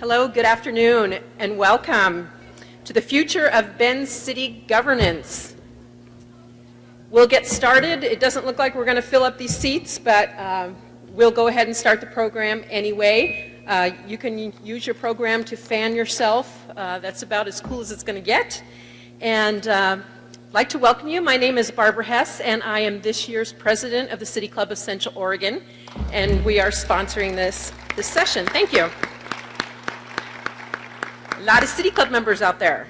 Hello, good afternoon, and welcome to the future of Bend City governance. We'll get started. It doesn't look like we're going to fill up these seats, but we'll go ahead and start the program anyway. You can use your program to fan yourself. That's about as cool as it's going to get. And I'd like to welcome you. My name is Barbara Hess, and I am this year's president of the City Club of Central Oregon, and we are sponsoring this session. Thank you. A lot of City Club members out there.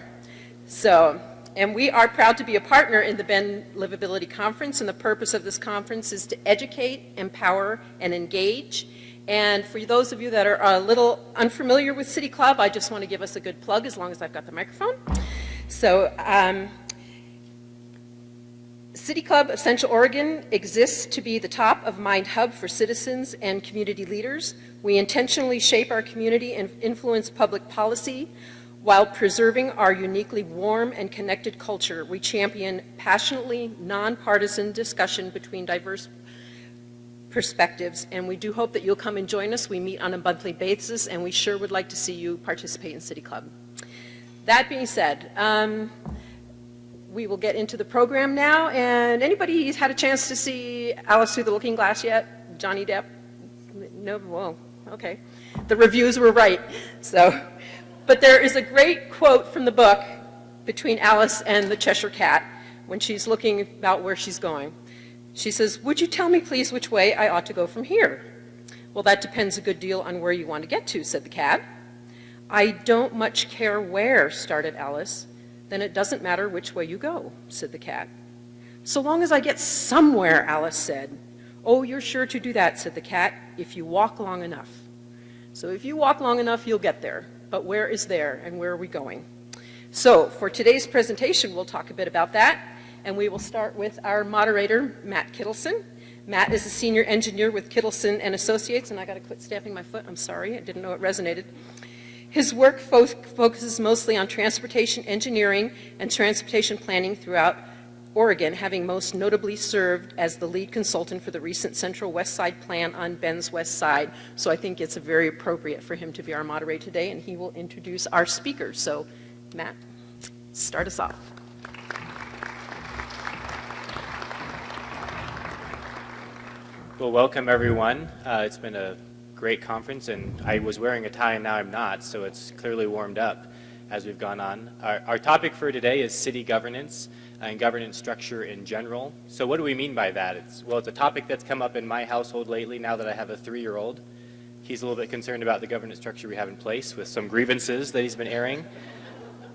And we are proud to be a partner in the Bend Livability Conference, and the purpose of this conference is to educate, empower, and engage. And for those of you that are a little unfamiliar with City Club, I just want to give us a good plug as long as I've got the microphone. So, City Club of Central Oregon exists to be the top of mind hub for citizens and community leaders. We intentionally shape our community and influence public policy while preserving our uniquely warm and connected culture. We champion passionately nonpartisan discussion between diverse perspectives, and we do hope that you'll come and join us. We meet on a monthly basis, and we sure would like to see you participate in City Club. That being said, we will get into the program now. And anybody had a chance to see Alice Through the Looking Glass yet? Johnny Depp? No? Well, okay. The reviews were right. But there is a great quote from the book between Alice and the Cheshire Cat when she's looking about where she's going. She says, "Would you tell me, please, which way I ought to go from here?" "Well, that depends a good deal on where you want to get to," said the cat. "I don't much care where," started Alice. "Then it doesn't matter which way you go," said the cat. "So long as I get somewhere," Alice said. "Oh, you're sure to do that," said the cat, "if you walk long enough." So if you walk long enough, you'll get there. But where is there, and where are we going? So for today's presentation, we'll talk a bit about that, and we will start with our moderator, Matt Kittleson. Matt is a senior engineer with Kittleson and Associates, and I got to quit stamping my foot. I'm sorry, I didn't know it resonated. His work focuses mostly on transportation engineering and transportation planning throughout Oregon, having most notably served as the lead consultant for the recent Central West Side plan on Bend's West Side. So I think it's very appropriate for him to be our moderator today, and he will introduce our speakers. So, Matt, start us off. Well, welcome everyone. It's been a great conference, and I was wearing a tie and now I'm not, so it's clearly warmed up as we've gone on. Our topic for today is city governance and governance structure in general. So what do we mean by that? It's a topic that's come up in my household lately now that I have a 3-year-old. He's a little bit concerned about the governance structure we have in place with some grievances that he's been airing.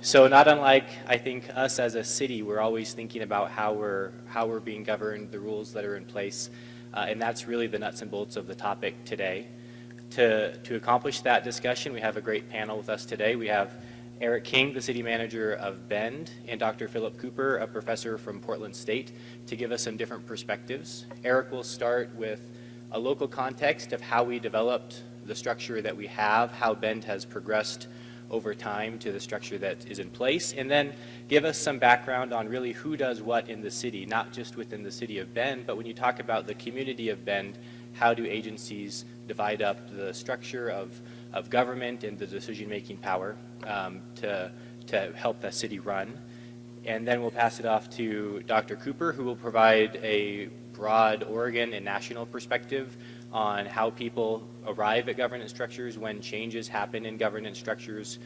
So not unlike, I think, us as a city, we're always thinking about how we're being governed, the rules that are in place, and that's really the nuts and bolts of the topic today. To accomplish that discussion, we have a great panel with us today. We have Eric King, the city manager of Bend, and Dr. Philip Cooper, a professor from Portland State, to give us some different perspectives. Eric will start with a local context of how we developed the structure that we have, how Bend has progressed over time to the structure that is in place, and then give us some background on really who does what in the city, not just within the city of Bend, but when you talk about the community of Bend, how do agencies divide up the structure of government and the decision-making power to help the city run. And then we'll pass it off to Dr. Cooper, who will provide a broad Oregon and national perspective on how people arrive at governance structures, when changes happen in governance structures,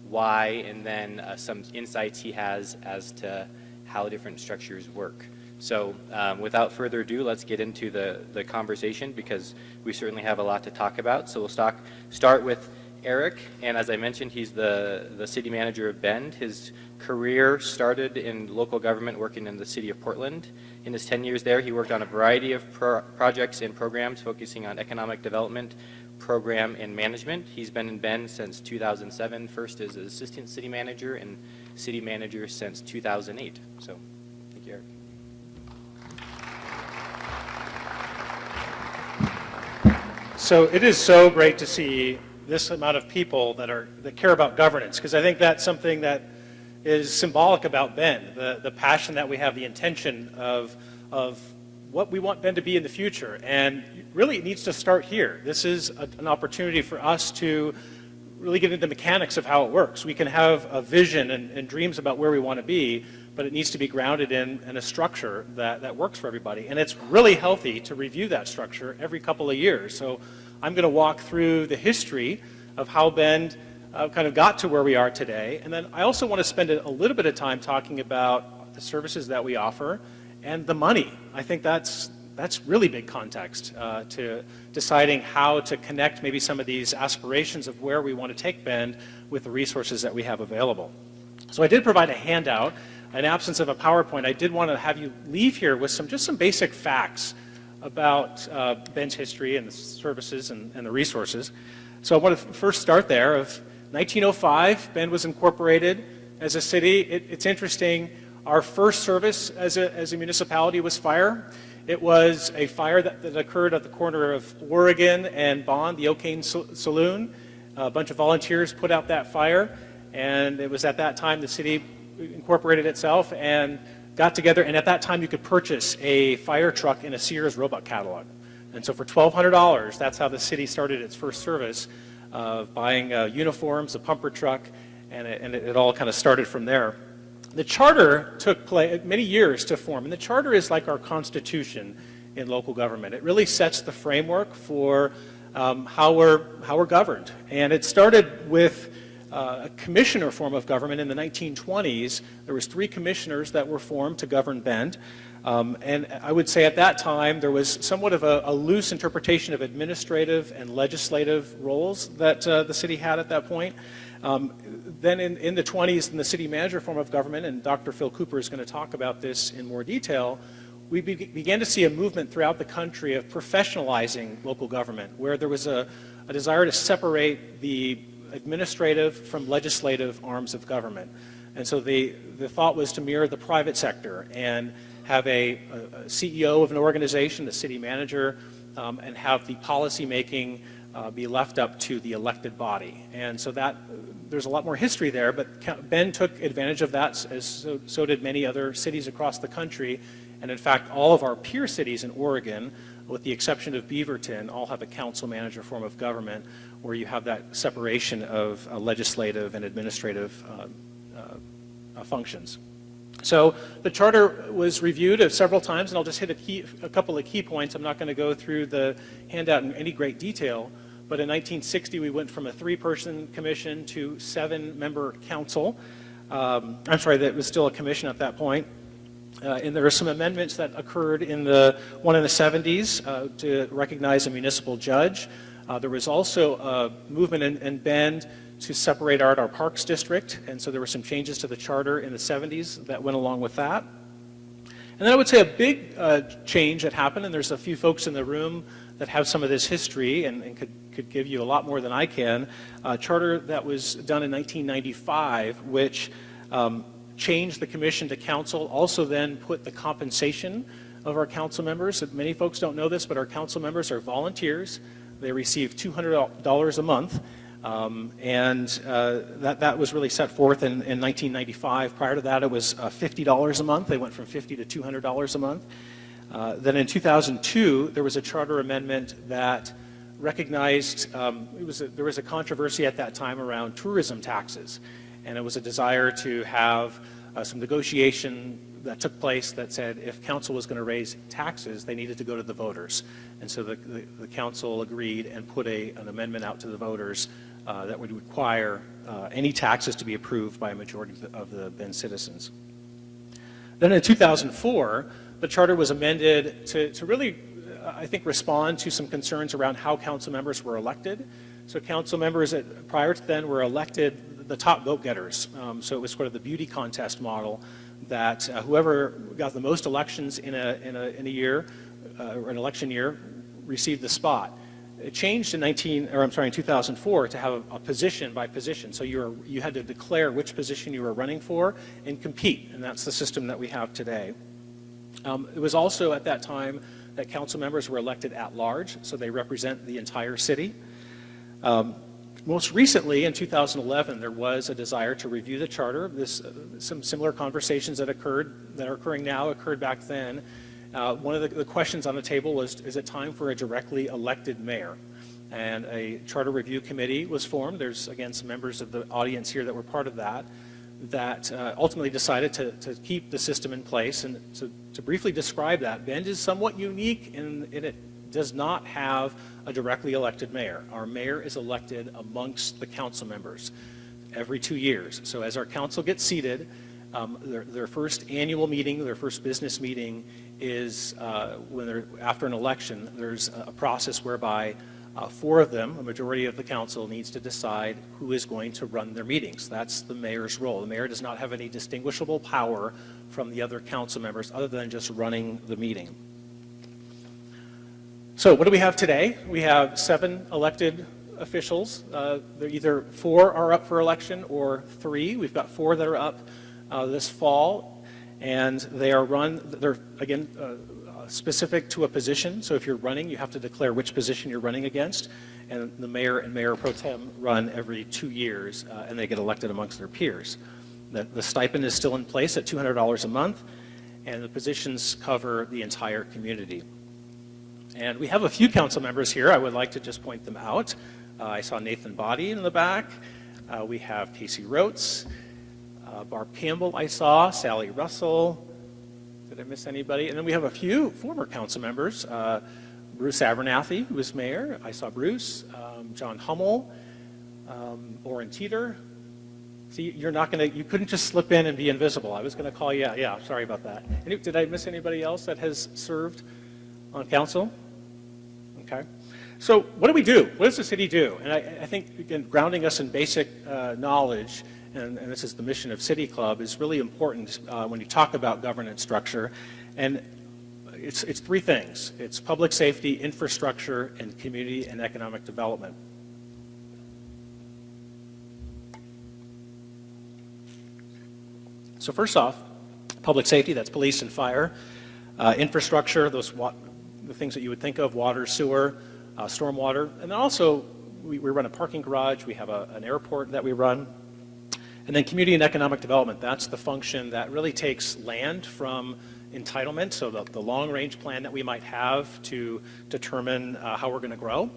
why, and then some insights he has as to how different structures work. So without further ado, let's get into the conversation, because we certainly have a lot to talk about. So we'll start with Eric, and as I mentioned, he's the city manager of Bend. His career started in local government, working in the city of Portland. In his 10 years there, he worked on a variety of projects and programs focusing on economic development, program, and management. He's been in Bend since 2007, first as assistant city manager and city manager since 2008. So, thank you, Eric. So it is so great to see this amount of people that care about governance, because I think that's something that is symbolic about Bend, the passion that we have, the intention of what we want Bend to be in the future. And really it needs to start here. This is an opportunity for us to really get into the mechanics of how it works. We can have a vision and dreams about where we want to be, but it needs to be grounded in a structure that works for everybody. And it's really healthy to review that structure every couple of years. So I'm going to walk through the history of how Bend kind of got to where we are today. And then I also want to spend a little bit of time talking about the services that we offer and the money. I think that's really big context to deciding how to connect maybe some of these aspirations of where we want to take Bend with the resources that we have available. So I did provide a handout. In absence of a PowerPoint, I did want to have you leave here with just some basic facts about Bend's history and the services and the resources. So I want to first start there. Of 1905, Bend was incorporated as a city. It's interesting. Our first service as a municipality was fire. It was a fire that occurred at the corner of Oregon and Bond, the O'Kane Saloon. A bunch of volunteers put out that fire, and it was at that time the city incorporated itself and got together, and at that time you could purchase a fire truck in a Sears Roebuck catalog. And so for $1,200, that's how the city started its first service of buying uniforms, a pumper truck, and it all kind of started from there. The charter took many years to form, and the charter is like our constitution in local government. It really sets the framework for how we're governed. And it started with a commissioner form of government in the 1920s. There was 3 commissioners that were formed to govern Bend. And I would say at that time there was somewhat of a loose interpretation of administrative and legislative roles that the city had at that point. Then in the 20s, in the city manager form of government, and Dr. Phil Cooper is going to talk about this in more detail, we began to see a movement throughout the country of professionalizing local government, where there was a desire to separate the administrative from legislative arms of government. And so the thought was to mirror the private sector and have a CEO of an organization, the city manager, and have the policy making be left up to the elected body. And so there's a lot more history there, but Bend took advantage of that, as so did many other cities across the country. And in fact, all of our peer cities in Oregon, with the exception of Beaverton, all have a council manager form of government where you have that separation of legislative and administrative functions. So the charter was reviewed several times, and I'll just hit a couple of key points. I'm not going to go through the handout in any great detail, but in 1960 we went from a 3-person commission to 7-member council. I'm sorry, that was still a commission at that point. And there were some amendments that occurred in the 70s to recognize a municipal judge. There was also a movement in Bend to separate out our parks district, and so there were some changes to the charter in the 70s that went along with that. And then I would say a big change that happened, and there's a few folks in the room that have some of this history and could give you a lot more than I can, a charter that was done in 1995, which changed the commission to council, also then put the compensation of our council members. Many folks don't know this, but our council members are volunteers. They receive $200 a month. That was really set forth in 1995. Prior to that, it was $50 a month. They went from $50 to $200 a month. Then in 2002, there was a charter amendment that recognized, there was a controversy at that time around tourism taxes. And it was a desire to have some negotiation that took place that said if council was going to raise taxes, they needed to go to the voters. And so the council agreed and put an amendment out to the voters that would require any taxes to be approved by a majority of the Bend citizens. Then in 2004, the charter was amended to really, I think, respond to some concerns around how council members were elected. So council members prior to then were elected the top vote-getters. So it was sort of the beauty contest model that whoever got the most elections in a year, or an election year, received the spot. It changed in 2004 to have a position by position. So you had to declare which position you were running for and compete, and that's the system that we have today. It was also at that time that council members were elected at large, so they represent the entire city. Most recently, in 2011, there was a desire to review the charter. Some similar conversations that are occurring now occurred back then. One of the questions on the table was, is it time for a directly elected mayor? and a charter review committee was formed. There's, again, some members of the audience here that were part of that, that ultimately decided to keep the system in place. And to briefly describe that, Bend is somewhat unique in it does not have a directly elected mayor. Our mayor is elected amongst the council members every 2 years. So as our council gets seated, their first annual meeting, their first business meeting is when they're after an election. There's a process whereby 4 of them, a majority of the council, needs to decide who is going to run their meetings. That's the mayor's role. The mayor does not have any distinguishable power from the other council members other than just running the meeting. So what do we have today? We have 7 elected officials. They're either 4 are up for election or 3. We've got 4 that are up this fall, and they're again specific to a position. So if you're running, you have to declare which position you're running against, and the mayor and mayor pro tem run every 2 years, and they get elected amongst their peers. The stipend is still in place at $200 a month, and the positions cover the entire community. And we have a few council members here. I would like to just point them out. I saw Nathan Boddy in the back. We have Casey Rotes, Barb Campbell I saw, Sally Russell. Did I miss anybody? And then we have a few former council members. Bruce Abernathy, who was mayor. I saw Bruce. John Hummel, Orrin Teeter. See, you couldn't just slip in and be invisible. I was going to call you out. Yeah, sorry about that. Did I miss anybody else that has served on council? Okay. So what do we do? What does the city do? And I think, again, grounding us in basic knowledge, and this is the mission of City Club, is really important when you talk about governance structure. And it's 3 things. It's public safety, infrastructure, and community and economic development. So first off, public safety, that's police and fire. Infrastructure, the things that you would think of, water, sewer, stormwater. And then also, we run a parking garage, we have an airport that we run. And then community and economic development, that's the function that really takes land from entitlement, so the long-range plan that we might have to determine how we're going to grow,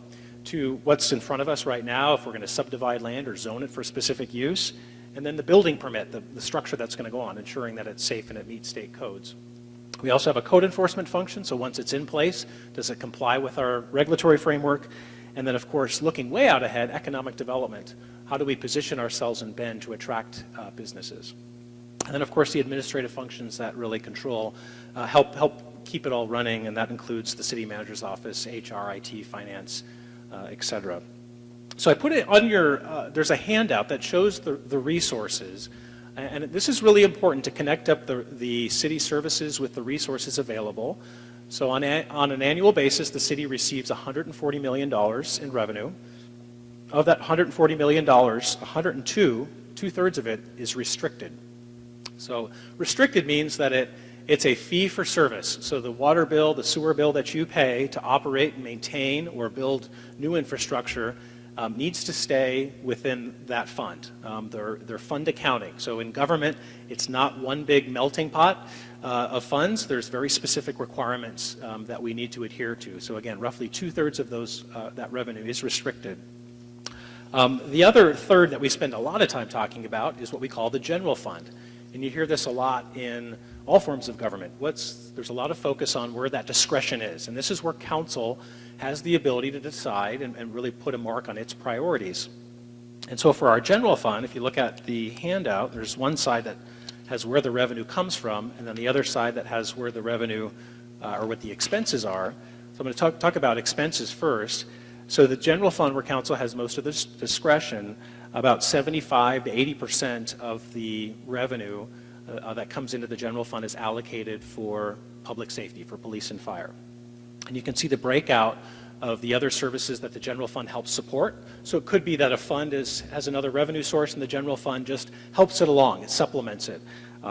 to what's in front of us right now, if we're going to subdivide land or zone it for specific use, and then the building permit, the structure that's going to go on, ensuring that it's safe and it meets state codes. We also have a code enforcement function, so once it's in place, does it comply with our regulatory framework? And then, of course, looking way out ahead, economic development. How do we position ourselves in Bend to attract businesses? And then, of course, the administrative functions that really control, help keep it all running, and that includes the city manager's office, HR, IT, finance, et cetera. So I put it on there's a handout that shows the resources. And this is really important to connect up the city services with the resources available. So on an annual basis, the city receives $140 million in revenue. Of that $140 million, 2/3 of it is restricted. So restricted means that it's a fee for service. So the water bill, the sewer bill that you pay to operate and maintain or build new infrastructure needs to stay within that fund. They're fund accounting. So in government, it's not one big melting pot of funds. There's very specific requirements that we need to adhere to. So again, roughly 2/3 of that revenue is restricted. The other third that we spend a lot of time talking about is what we call the general fund. And you hear this a lot in all forms of government. There's a lot of focus on where that discretion is. And this is where council has the ability to decide and really put a mark on its priorities. And so for our general fund, if you look at the handout, there's one side that has where the revenue comes from, and then the other side that has where the revenue or what the expenses are. So I'm going to talk about expenses first. So the general fund, where council has most of this discretion, about 75 to 80% of the revenue that comes into the general fund is allocated for public safety, for police and fire. And you can see the breakout of the other services that the general fund helps support. So it could be that a fund has another revenue source and the general fund just helps it along, it supplements it.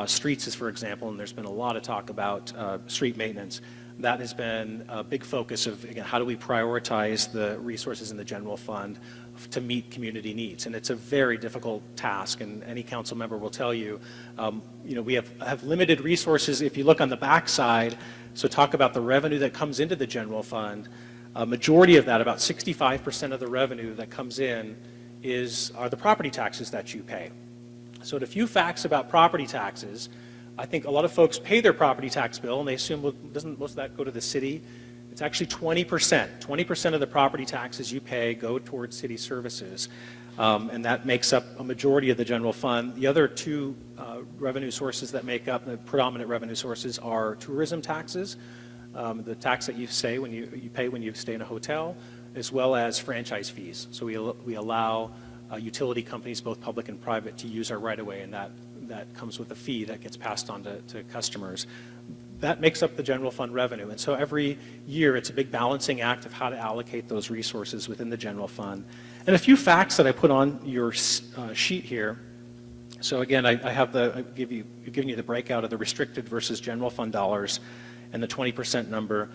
Streets is, for example, and there's been a lot of talk about street maintenance. That has been a big focus of, again, how do we prioritize the resources in the general fund to meet community needs. And it's a very difficult task, and any council member will tell you, we have limited resources. If you look on the back side, so talk about the revenue that comes into the general fund, A majority of that, about 65% of the revenue that comes in, are the property taxes that you pay. So a few facts about property taxes. I think a lot of folks pay their property tax bill and they assume, well, doesn't most of that go to the city? It's actually 20%. 20% of the property taxes you pay go towards city services, and that makes up a majority of the general fund. The other two revenue sources that make up the predominant revenue sources are tourism taxes, the tax that you pay when you stay in a hotel, as well as franchise fees. So we allow utility companies, both public and private, to use our right-of-way, and that comes with a fee that gets passed on to customers. That makes up the general fund revenue. And so every year it's a big balancing act of how to allocate those resources within the general fund. And a few facts that I put on your sheet here. So again, I've given you the breakout of the restricted versus general fund dollars and the 20% number.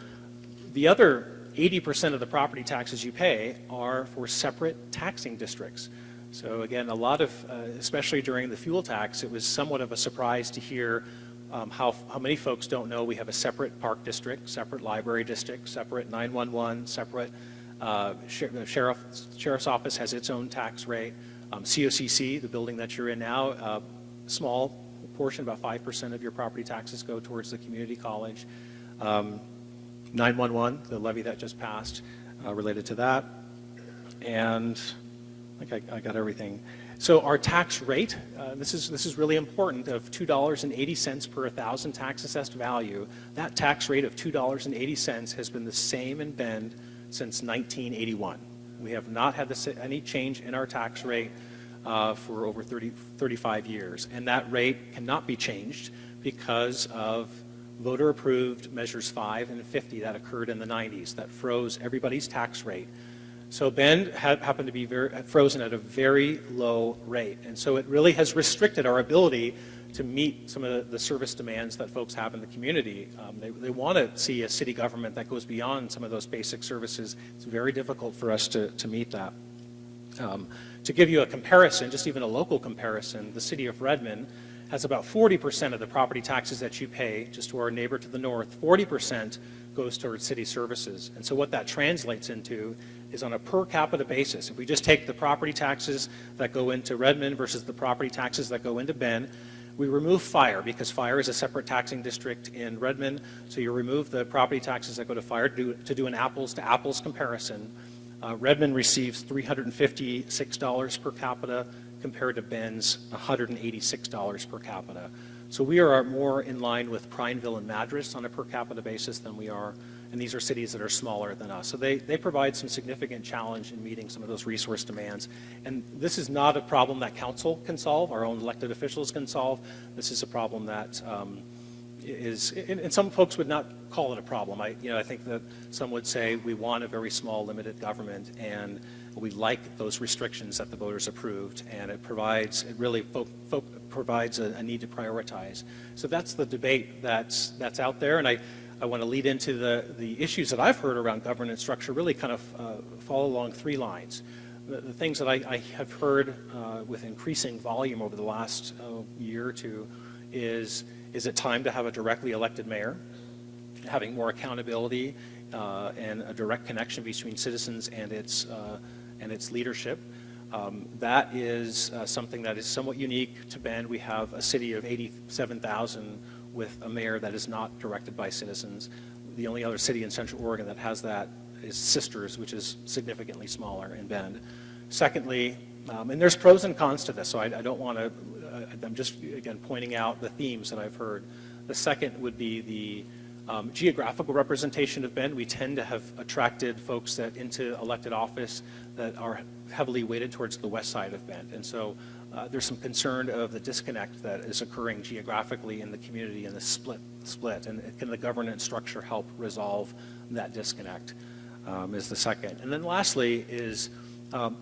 The other 80% of the property taxes you pay are for separate taxing districts. So again, a lot of, especially during the fuel tax, it was somewhat of a surprise to hear how many folks don't know we have a separate park district, separate library district, separate 911, separate sheriff's office has its own tax rate. COCC, the building that you're in now, a small portion, about 5% of your property taxes go towards the community college. 911, the levy that just passed related to that. And I think I got everything. So our tax rate, this is really important, of $2.80 per 1,000 tax-assessed value. That tax rate of $2.80 has been the same in Bend since 1981. We have not had any change in our tax rate for over 35 years. And that rate cannot be changed because of voter-approved measures 5 and 50 that occurred in the 90s that froze everybody's tax rate. So Bend happened to be frozen at a very low rate. And so it really has restricted our ability to meet some of the service demands that folks have in the community. They want to see a city government that goes beyond some of those basic services. It's very difficult for us to meet that. To give you a comparison, just even a local comparison, the city of Redmond has about 40% of the property taxes that you pay, just to our neighbor to the north, 40% goes towards city services. And so what that translates into is on a per capita basis. If we just take the property taxes that go into Redmond versus the property taxes that go into Bend, we remove fire because fire is a separate taxing district in Redmond. So you remove the property taxes that go to fire to do an apples to apples comparison. Redmond receives $356 per capita compared to Bend's $186 per capita. So we are more in line with Prineville and Madras on a per capita basis than we are, and these are cities that are smaller than us. So they provide some significant challenge in meeting some of those resource demands. And this is not a problem that council can solve, our own elected officials can solve. This is a problem that and some folks would not call it a problem. I think that some would say we want a very small, limited government, and we like those restrictions that the voters approved, and it really provides a need to prioritize. So that's the debate that's out there, and I want to lead into the issues that I've heard around governance structure really kind of fall along three lines. The things that I have heard with increasing volume over the last year or two is it time to have a directly elected mayor, having more accountability and a direct connection between citizens and its leadership. That is something that is somewhat unique to Bend. We have a city of 87,000 with a mayor that is not directed by citizens. The only other city in Central Oregon that has that is Sisters, which is significantly smaller in Bend. Secondly, and there's pros and cons to this, so I don't want to, I'm just, again, pointing out the themes that I've heard. The second would be the geographical representation of Bend. We tend to have attracted folks into elected office that are heavily weighted towards the west side of Bend. And so there's some concern of the disconnect that is occurring geographically in the community and the split. And can the governance structure help resolve that disconnect is the second. And then lastly is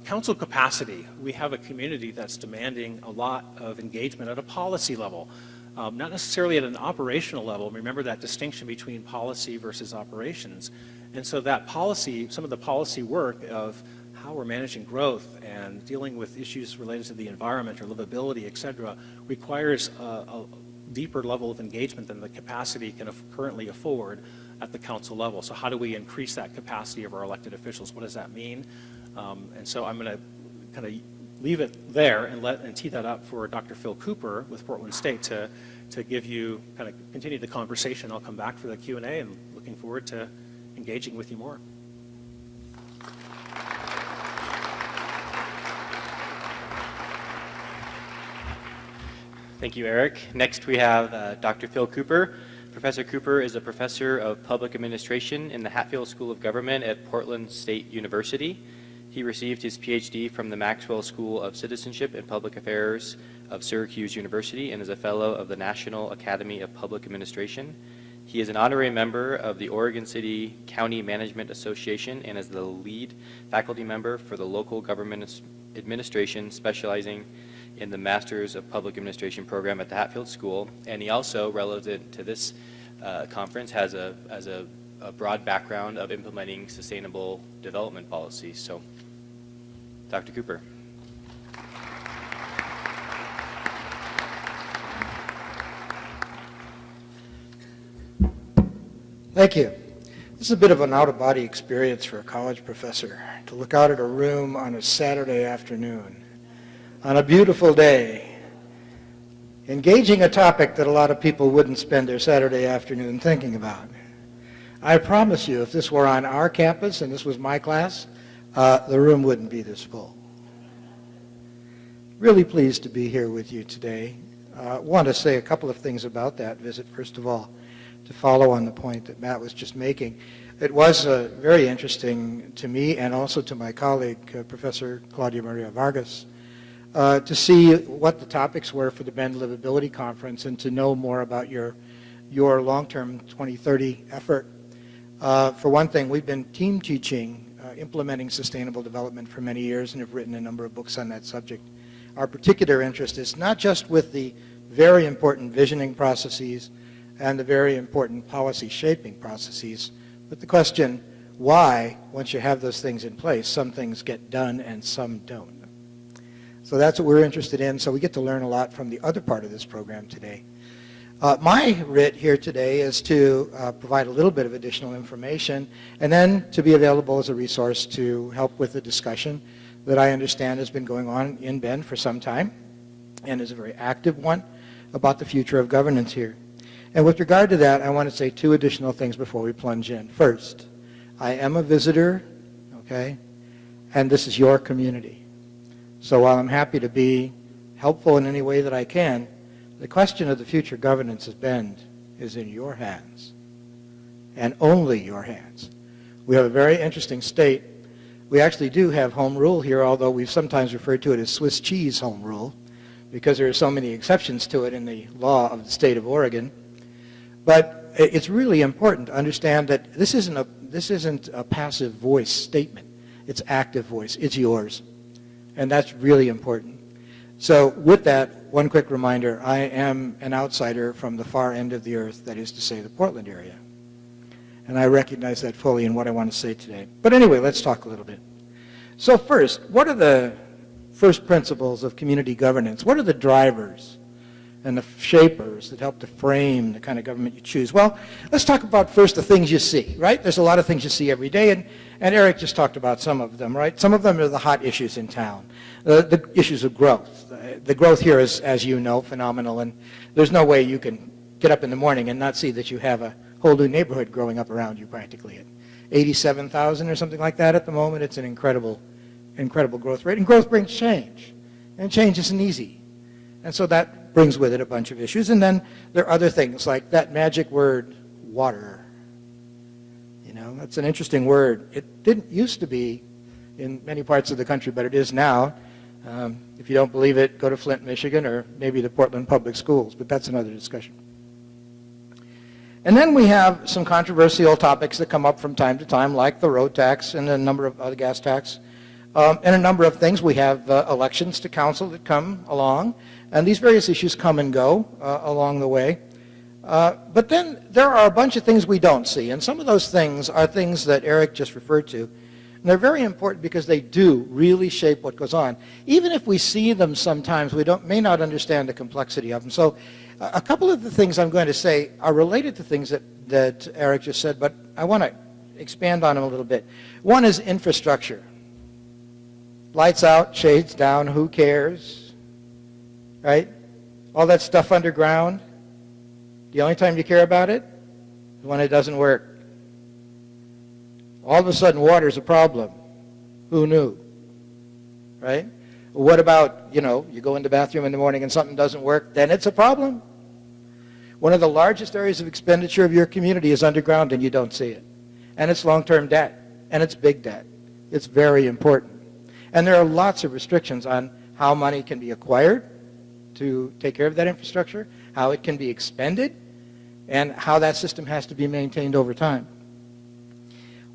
council capacity. We have a community that's demanding a lot of engagement at a policy level. Not necessarily at an operational level. Remember that distinction between policy versus operations. And so that policy, some of the policy work of how we're managing growth and dealing with issues related to the environment or livability, et cetera, requires deeper level of engagement than the capacity can currently afford at the council level. So how do we increase that capacity of our elected officials? What does that mean? And so I'm going to kind of leave it there and tee that up for Dr. Phil Cooper with Portland State to give you kind of continue the conversation. I'll come back for the Q&A and looking forward to engaging with you more. Thank you, Eric. Next, we have Dr. Phil Cooper. Professor Cooper is a professor of public administration in the Hatfield School of Government at Portland State University. He received his PhD from the Maxwell School of Citizenship and Public Affairs of Syracuse University and is a fellow of the National Academy of Public Administration. He is an honorary member of the Oregon City County Management Association and is the lead faculty member for the local government administration, specializing in the Masters of Public Administration program at the Hatfield School. And he also, relevant to this conference, has a broad background of implementing sustainable development policies. So, Dr. Cooper. Thank you. This is a bit of an out-of-body experience for a college professor, to look out at a room on a Saturday afternoon, on a beautiful day, engaging a topic that a lot of people wouldn't spend their Saturday afternoon thinking about. I promise you, if this were on our campus and this was my class, the room wouldn't be this full. Really pleased to be here with you today. I want to say a couple of things about that visit. First of all, to follow on the point that Matt was just making, it was very interesting to me and also to my colleague, Professor Claudia Maria Vargas, to see what the topics were for the Bend Livability Conference and to know more about your long-term 2030 effort. For one thing, we've been team teaching, implementing sustainable development for many years and have written a number of books on that subject. Our particular interest is not just with the very important visioning processes and the very important policy shaping processes, but the question, why, once you have those things in place, some things get done and some don't. So that's what we're interested in, so we get to learn a lot from the other part of this program today. My writ here today is to provide a little bit of additional information and then to be available as a resource to help with the discussion that I understand has been going on in Bend for some time and is a very active one about the future of governance here. And with regard to that, I want to say two additional things before we plunge in. First, I am a visitor, okay, and this is your community. So while I'm happy to be helpful in any way that I can, the question of the future governance of Bend is in your hands, and only your hands. We have a very interesting state. We actually do have home rule here, although we've sometimes referred to it as Swiss cheese home rule, because there are so many exceptions to it in the law of the state of Oregon. But it's really important to understand that this isn't a passive voice statement. It's active voice. It's yours. And that's really important. So with that, one quick reminder, I am an outsider from the far end of the earth, that is to say the Portland area. And I recognize that fully in what I want to say today. But anyway, let's talk a little bit. So first, what are the first principles of community governance? What are the drivers and the shapers that help to frame the kind of government you choose? Well, let's talk about first the things you see, right? There's a lot of things you see every day, and Eric just talked about some of them, right? Some of them are the hot issues in town, the issues of growth. The growth here is, as you know, phenomenal, and there's no way you can get up in the morning and not see that you have a whole new neighborhood growing up around you practically. At 87,000 or something like that at the moment, it's an incredible growth rate, and growth brings change, and change isn't easy. And so that brings with it a bunch of issues. And then there are other things like that magic word, water. You know, that's an interesting word. It didn't used to be in many parts of the country, but it is now. If you don't believe it, go to Flint, Michigan, or maybe the Portland Public Schools, but that's another discussion. And then we have some controversial topics that come up from time to time, like the road tax and a number of other gas tax, and a number of things. We have elections to council that come along, and these various issues come and go along the way. But then there are a bunch of things we don't see, and some of those things are things that Eric just referred to. And they're very important because they do really shape what goes on. Even if we see them sometimes, we may not understand the complexity of them. So A couple of the things I'm going to say are related to things that Eric just said, but I want to expand on them a little bit. One is infrastructure. Lights out, shades down, who cares? Right? All that stuff underground. The only time you care about it is when it doesn't work. All of a sudden, water's a problem. Who knew? Right? What about, you go in the bathroom in the morning and something doesn't work, then it's a problem. One of the largest areas of expenditure of your community is underground and you don't see it. And it's long-term debt. And it's big debt. It's very important. And there are lots of restrictions on how money can be acquired to take care of that infrastructure, how it can be expended, and how that system has to be maintained over time.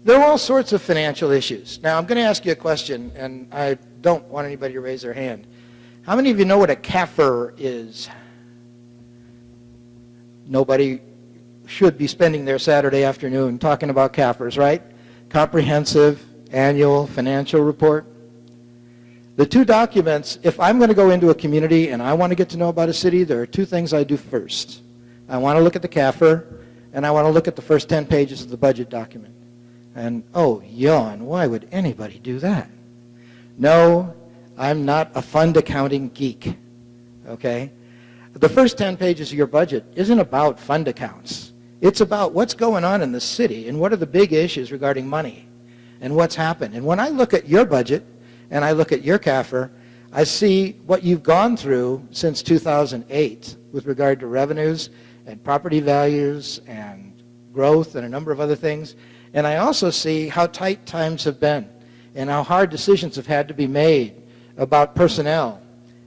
There are all sorts of financial issues. Now, I'm going to ask you a question, and I don't want anybody to raise their hand. How many of you know what a CAFR is? Nobody should be spending their Saturday afternoon talking about CAFRs, right? Comprehensive Annual Financial Report. The two documents, if I'm going to go into a community and I want to get to know about a city, there are two things I do first. I want to look at the CAFR, and I want to look at the first 10 pages of the budget document. And, oh, yawn, why would anybody do that? No, I'm not a fund accounting geek, okay? The first 10 pages of your budget isn't about fund accounts. It's about what's going on in the city and what are the big issues regarding money and what's happened. And when I look at your budget and I look at your CAFR, I see what you've gone through since 2008 with regard to revenues and property values and growth and a number of other things. And I also see how tight times have been and how hard decisions have had to be made about personnel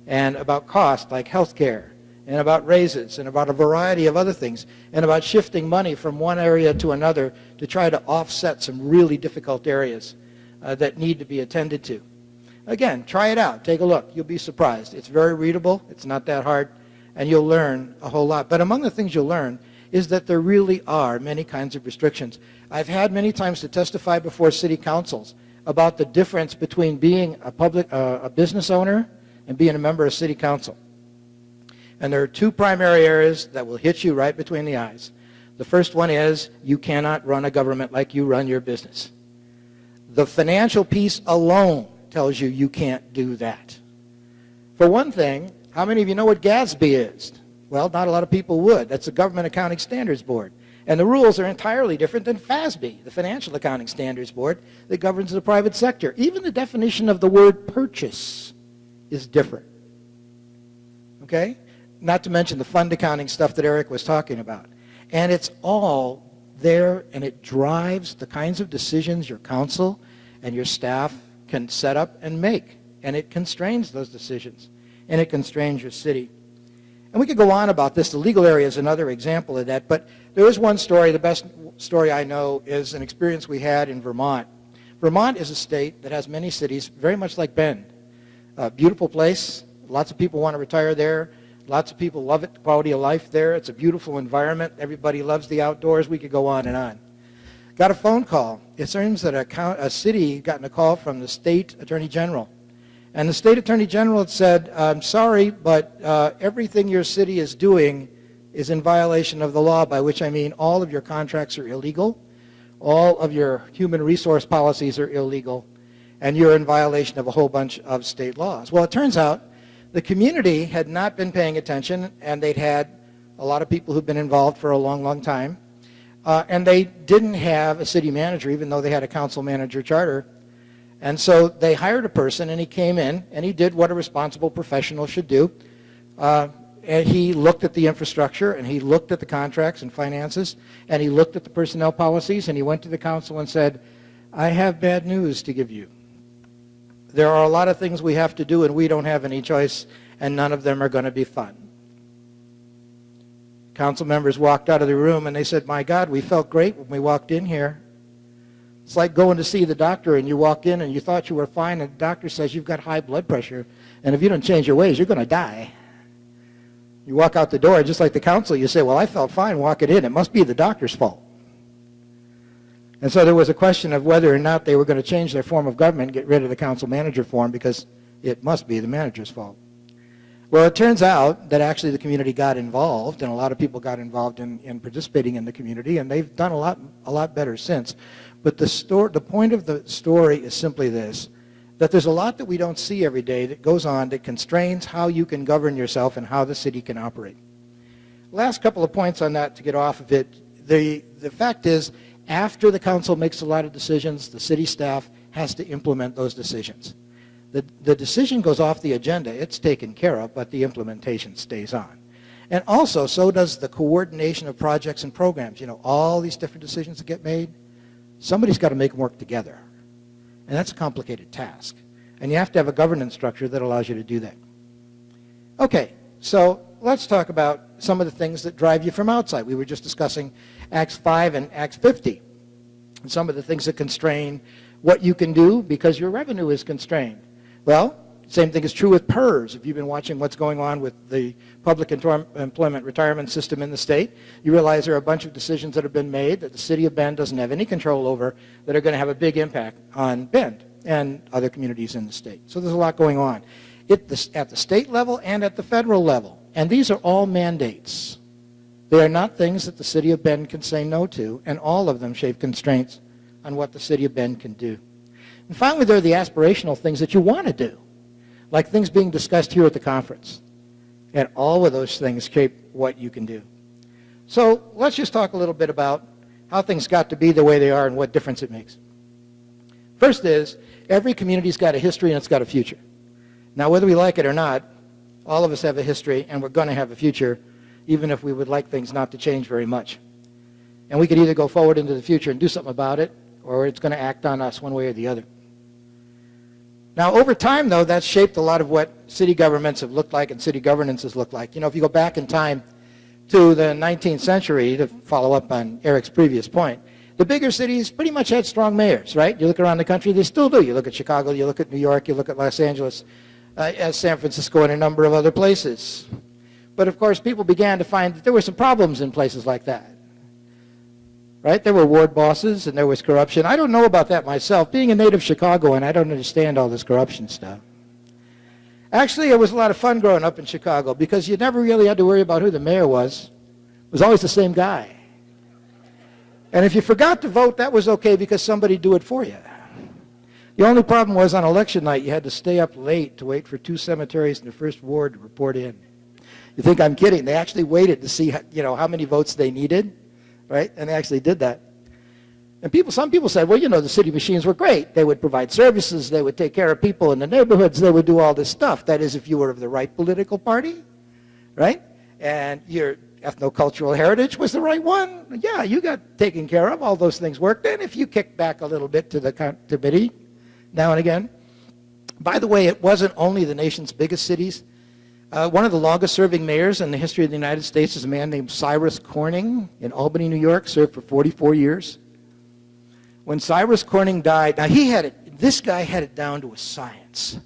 and about cost like health care and about raises and about a variety of other things and about shifting money from one area to another to try to offset some really difficult areas that need to be attended to. Again, try it out. Take a look. You'll be surprised. It's very readable. It's not that hard. And you'll learn a whole lot. But among the things you'll learn is that there really are many kinds of restrictions. I've had many times to testify before city councils about the difference between being a business owner and being a member of city council. And there are two primary areas that will hit you right between the eyes. The first one is you cannot run a government like you run your business. The financial piece alone tells you you can't do that. For one thing, how many of you know what GASB is? Well, not a lot of people would. That's the Government Accounting Standards Board. And the rules are entirely different than FASB, the Financial Accounting Standards Board that governs the private sector. Even the definition of the word purchase is different. Okay? Not to mention the fund accounting stuff that Eric was talking about. And it's all there, and it drives the kinds of decisions your council and your staff can set up and make. And it constrains those decisions. And it constrains your city. And we could go on about this. The legal area is another example of that. But there is one story. The best story I know is an experience we had in Vermont. Vermont is a state that has many cities, very much like Bend. A beautiful place. Lots of people want to retire there. Lots of people love it, the quality of life there. It's a beautiful environment. Everybody loves the outdoors. We could go on and on. Got a phone call. It seems that a city gotten a call from the state attorney general. And the state attorney general had said, I'm sorry, but everything your city is doing is in violation of the law, by which I mean all of your contracts are illegal, all of your human resource policies are illegal, and you're in violation of a whole bunch of state laws. Well, it turns out the community had not been paying attention, and they'd had a lot of people who've been involved for a long, long time, and they didn't have a city manager, even though they had a council manager charter. And so they hired a person, and he came in, and he did what a responsible professional should do. And he looked at the infrastructure, and he looked at the contracts and finances, and he looked at the personnel policies, and he went to the council and said, I have bad news to give you. There are a lot of things we have to do, and we don't have any choice, and none of them are going to be fun. Council members walked out of the room, and they said, my God, we felt great when we walked in here. It's like going to see the doctor, and you walk in, and you thought you were fine, and the doctor says you've got high blood pressure, and if you don't change your ways, you're going to die. You walk out the door, just like the council, you say, well, I felt fine walking in. It must be the doctor's fault. And so there was a question of whether or not they were going to change their form of government and get rid of the council manager form, because it must be the manager's fault. Well, it turns out that actually the community got involved, and a lot of people got involved in participating in the community, and they've done a lot better since. But the point of the story is simply this, that there's a lot that we don't see every day that goes on that constrains how you can govern yourself and how the city can operate. Last couple of points on that to get off of it. The fact is, after the council makes a lot of decisions, the city staff has to implement those decisions. The decision goes off the agenda, it's taken care of, but the implementation stays on. And also, so does the coordination of projects and programs. You know, all these different decisions that get made, somebody's got to make them work together. And that's a complicated task. And you have to have a governance structure that allows you to do that. Okay, so let's talk about some of the things that drive you from outside. We were just discussing Acts 5 and Acts 50. And some of the things that constrain what you can do because your revenue is constrained. Well, same thing is true with PERS. If you've been watching what's going on with the public employment retirement system in the state, you realize there are a bunch of decisions that have been made that the city of Bend doesn't have any control over that are going to have a big impact on Bend and other communities in the state. So there's a lot going on at the state level and at the federal level. And these are all mandates. They are not things that the city of Bend can say no to, and all of them shape constraints on what the city of Bend can do. And finally, there are the aspirational things that you want to do, like things being discussed here at the conference. And all of those things shape what you can do. So let's just talk a little bit about how things got to be the way they are and what difference it makes. First is, every community's got a history and it's got a future. Now, whether we like it or not, all of us have a history and we're going to have a future, even if we would like things not to change very much. And we could either go forward into the future and do something about it, or it's going to act on us one way or the other. Now, over time, though, that's shaped a lot of what city governments have looked like and city governance has looked like. You know, if you go back in time to the 19th century, to follow up on Eric's previous point, the bigger cities pretty much had strong mayors, right? You look around the country, they still do. You look at Chicago, you look at New York, you look at Los Angeles, San Francisco, and a number of other places. But, of course, people began to find that there were some problems in places like that. Right? There were ward bosses and there was corruption. I don't know about that myself. Being a native Chicagoan, I don't understand all this corruption stuff. Actually, it was a lot of fun growing up in Chicago because you never really had to worry about who the mayor was. It was always the same guy. And if you forgot to vote, that was okay because somebody'd do it for you. The only problem was on election night, you had to stay up late to wait for 2 cemeteries in the first ward to report in. You think I'm kidding? They actually waited to see, you know, how many votes they needed. Right? And they actually did that. And some people said, well, you know, the city machines were great. They would provide services. They would take care of people in the neighborhoods. They would do all this stuff. That is, if you were of the right political party, right? And your ethnocultural heritage was the right one. Yeah, you got taken care of. All those things worked. And if you kicked back a little bit to the committee now and again. By the way, it wasn't only the nation's biggest cities. One of the longest-serving mayors in the history of the United States is a man named Cyrus Corning in Albany, New York, served for 44 years. When Cyrus Corning died, now this guy had it down to a science.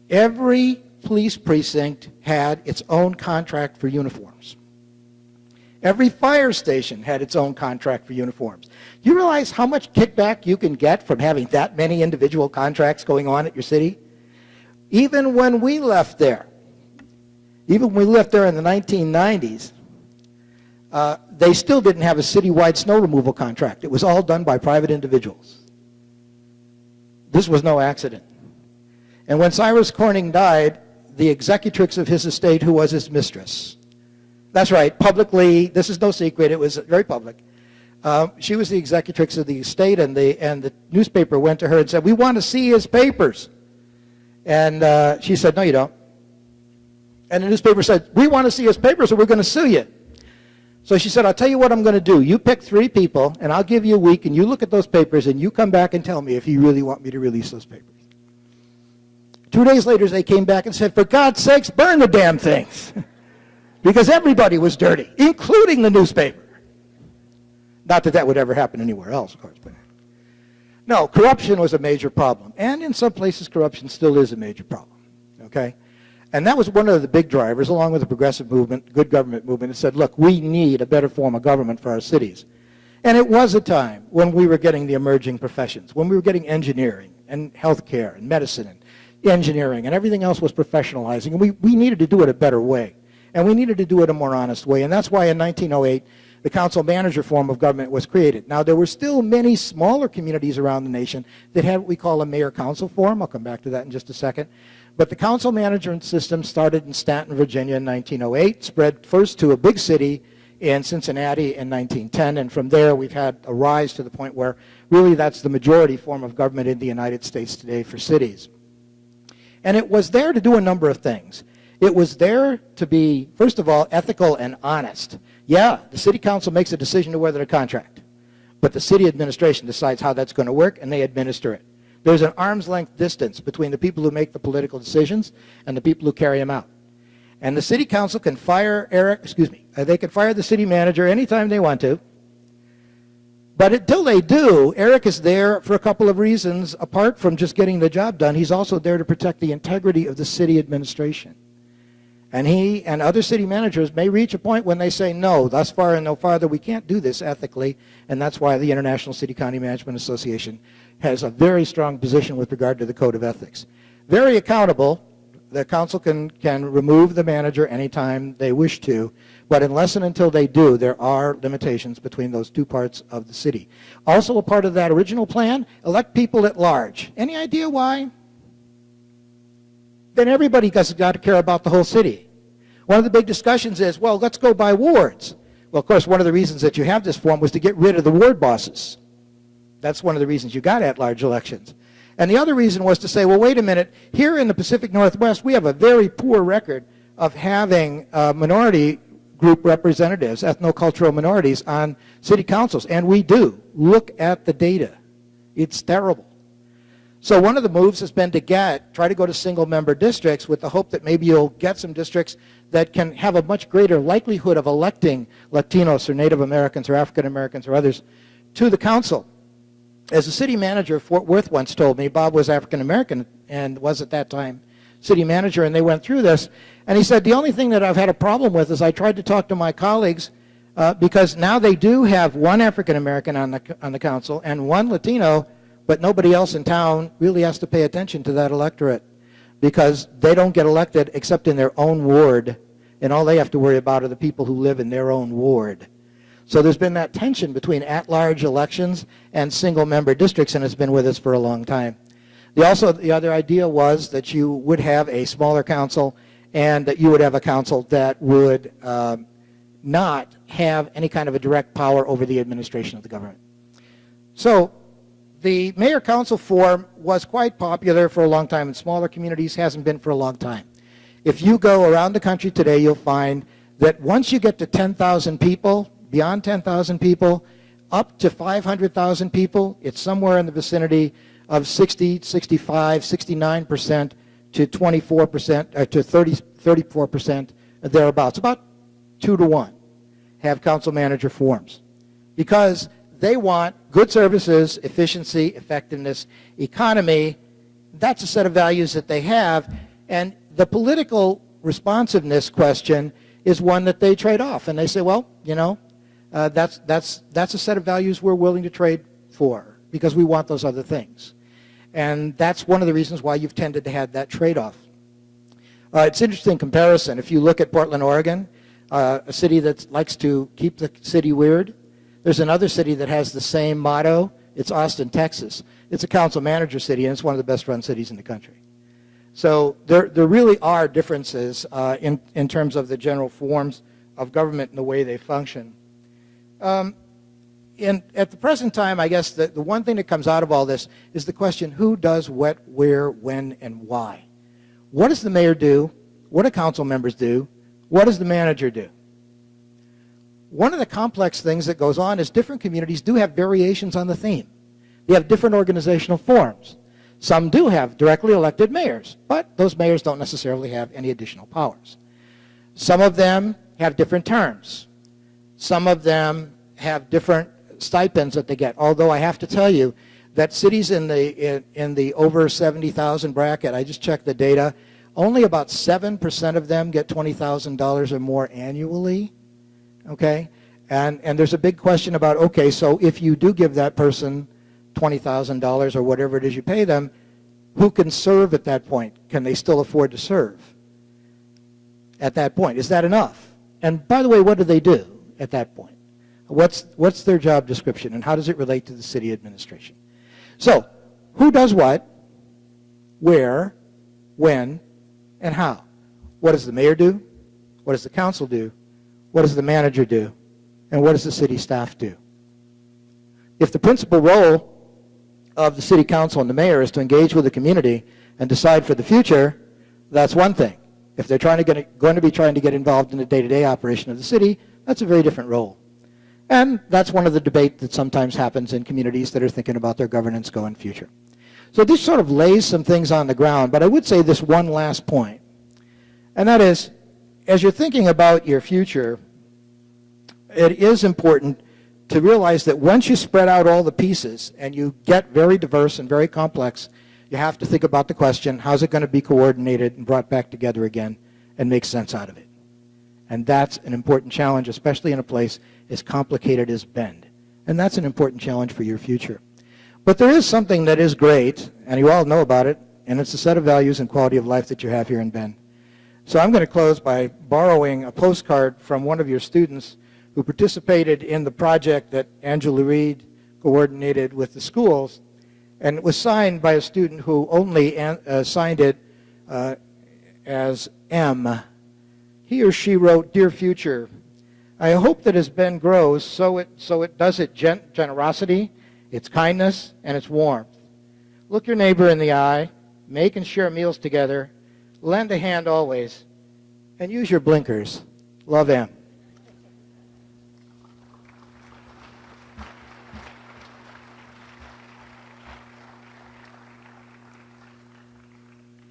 Every police precinct had its own contract for uniforms. Every fire station had its own contract for uniforms. Do you realize how much kickback you can get from having that many individual contracts going on at your city? Even when we left there in the 1990s, they still didn't have a citywide snow removal contract. It was all done by private individuals. This was no accident. And when Cyrus Corning died, the executrix of his estate, who was his mistress, that's right, publicly, this is no secret, it was very public. She was the executrix of the estate, and the newspaper went to her and said, we want to see his papers. And she said, no, you don't. And the newspaper said, we want to see his papers or we're going to sue you. So she said, I'll tell you what I'm going to do. You pick 3 people, and I'll give you a week, and you look at those papers, and you come back and tell me if you really want me to release those papers. 2 days later, they came back and said, for God's sakes, burn the damn things. Because everybody was dirty, including the newspaper. Not that that would ever happen anywhere else, of course. But no, corruption was a major problem. And in some places, corruption still is a major problem. Okay? And that was one of the big drivers, along with the progressive movement, good government movement, that said, look, we need a better form of government for our cities. And it was a time when we were getting the emerging professions, when we were getting engineering and healthcare and medicine and engineering, and everything else was professionalizing. And we needed to do it a better way. And we needed to do it a more honest way. And that's why in 1908, the council manager form of government was created. Now, there were still many smaller communities around the nation that had what we call a mayor-council form. I'll come back to that in just a second. But the council management system started in Stanton, Virginia in 1908, spread first to a big city in Cincinnati in 1910, and from there we've had a rise to the point where really that's the majority form of government in the United States today for cities. And it was there to do a number of things. It was there to be, first of all, ethical and honest. Yeah, the city council makes a decision to whether to contract, but the city administration decides how that's going to work, and they administer it. There's an arm's length distance between the people who make the political decisions and the people who carry them out. And the city council can fire they can fire the city manager anytime they want to. But until they do, Eric is there for a couple of reasons. Apart from just getting the job done, he's also there to protect the integrity of the city administration. And he and other city managers may reach a point when they say, no, thus far and no farther, we can't do this ethically. And that's why the International City County Management Association has a very strong position with regard to the Code of Ethics. Very accountable. The council can remove the manager anytime they wish to, but unless and until they do, there are limitations between those two parts of the city. Also a part of that original plan, elect people at large. Any idea why? Then everybody has got to care about the whole city. One of the big discussions is, well, let's go by wards. Well, of course, one of the reasons that you have this form was to get rid of the ward bosses. That's one of the reasons you got at-large elections. And the other reason was to say, well, wait a minute, here in the Pacific Northwest, we have a very poor record of having minority group representatives, ethnocultural minorities, on city councils. And we do. Look at the data. It's terrible. So one of the moves has been to try to go to single-member districts with the hope that maybe you'll get some districts that can have a much greater likelihood of electing Latinos or Native Americans or African Americans or others to the council. As a city manager, Fort Worth once told me, Bob was African American and was at that time city manager, and they went through this, and he said, the only thing that I've had a problem with is I tried to talk to my colleagues because now they do have one African American on the council and one Latino, but nobody else in town really has to pay attention to that electorate because they don't get elected except in their own ward, and all they have to worry about are the people who live in their own ward. So there's been that tension between at-large elections and single-member districts, and it's been with us for a long time. The other idea was that you would have a smaller council and that you would have a council that would not have any kind of a direct power over the administration of the government. So the mayor-council form was quite popular for a long time in smaller communities, hasn't been for a long time. If you go around the country today, you'll find that once you get to 10,000 people, beyond 10,000 people, up to 500,000 people, it's somewhere in the vicinity of 60, 65, 69% to 24%, to 34%, thereabouts. About 2 to 1 have council manager forms because they want good services, efficiency, effectiveness, economy. That's a set of values that they have. And the political responsiveness question is one that they trade off. And they say, well, you know, that's a set of values we're willing to trade for because we want those other things. And that's one of the reasons why you've tended to have that trade-off. It's an interesting comparison. If you look at Portland, Oregon, a city that likes to keep the city weird, there's another city that has the same motto. It's Austin, Texas. It's a council manager city, and it's one of the best-run cities in the country. So there really are differences in terms of the general forms of government and the way they function. At the present time, I guess the one thing that comes out of all this is the question, who does what, where, when, and why? What does the mayor do? What do council members do? What does the manager do? One of the complex things that goes on is different communities do have variations on the theme. They have different organizational forms. Some do have directly elected mayors, but those mayors don't necessarily have any additional powers. Some of them have different terms. Some of them have different stipends that they get, although I have to tell you that cities in the over 70,000 bracket, I just checked the data, only about 7% of them get $20,000 or more annually, okay? And there's a big question about, okay, so if you do give that person $20,000 or whatever it is you pay them, who can serve at that point? Can they still afford to serve at that point? Is that enough? And by the way, what do they do at that point? What's their job description, and how does it relate to the city administration? So, who does what, where, when, and how? What does the mayor do? What does the council do? What does the manager do? And what does the city staff do? If the principal role of the city council and the mayor is to engage with the community and decide for the future, that's one thing. If they're going to be trying to get involved in the day-to-day operation of the city, that's a very different role. And that's one of the debate that sometimes happens in communities that are thinking about their governance going future. So this sort of lays some things on the ground, but I would say this one last point, and that is, as you're thinking about your future, it is important to realize that once you spread out all the pieces and you get very diverse and very complex, you have to think about the question, how's it going to be coordinated and brought back together again and make sense out of it? And that's an important challenge, especially in a place as complicated as Bend. And that's an important challenge for your future. But there is something that is great, and you all know about it, and it's the set of values and quality of life that you have here in Bend. So I'm going to close by borrowing a postcard from one of your students who participated in the project that Angela Reed coordinated with the schools, and it was signed by a student who only signed it as M. He or she wrote, "Dear Future, I hope that as Bend grows, so it does its generosity, its kindness, and its warmth. Look your neighbor in the eye, make and share meals together, lend a hand always, and use your blinkers. Love, M."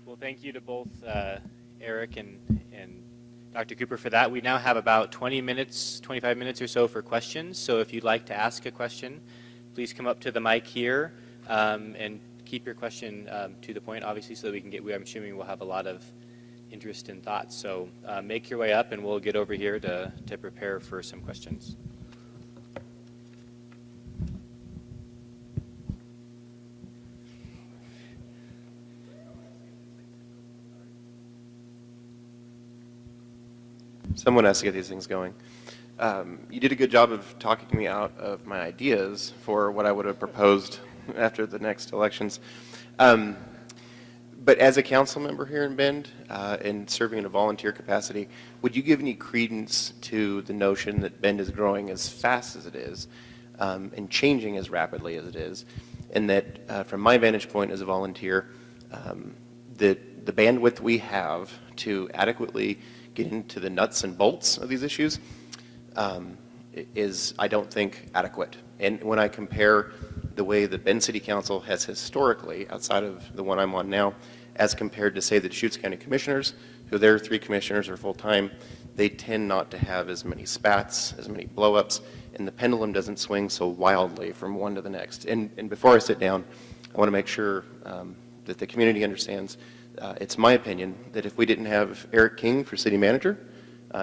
Well, thank you to both Eric and Dr. Cooper for that. We now have about 20 minutes, 25 minutes or so for questions. So if you'd like to ask a question, please come up to the mic here and keep your question to the point, obviously, so that we can get, I'm assuming we'll have a lot of interest and thoughts. So make your way up and we'll get over here to prepare for some questions. Someone has to get these things going. You did a good job of talking me out of my ideas for what I would have proposed after the next elections. But as a council member here in Bend and serving in a volunteer capacity, would you give any credence to the notion that Bend is growing as fast as it is and changing as rapidly as it is, and that from my vantage point as a volunteer, the bandwidth we have to adequately get into the nuts and bolts of these issues is, I don't think, adequate. And when I compare the way the Bend City Council has historically, outside of the one I'm on now, as compared to, say, the Deschutes County Commissioners, who their 3 commissioners are full-time, they tend not to have as many spats, as many blow-ups, and the pendulum doesn't swing so wildly from one to the next. And before I sit down, I want to make sure that the community understands it's my opinion that if we didn't have Eric King for city manager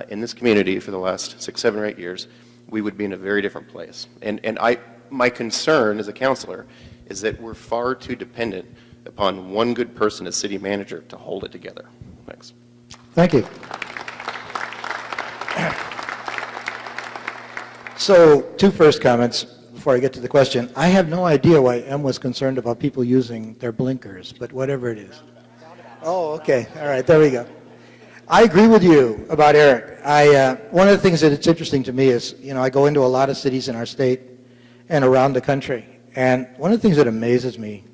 in this community for the last 6, 7, or 8 years, we would be in a very different place. And my concern as a councilor is that we're far too dependent upon one good person as city manager to hold it together. Thanks. Thank you. So, 2 first comments before I get to the question. I have no idea why M was concerned about people using their blinkers, but whatever it is. Oh, okay. All right, there we go. I agree with you about Eric. One of the things that it's interesting to me is, I go into a lot of cities in our state and around the country, and one of the things that amazes me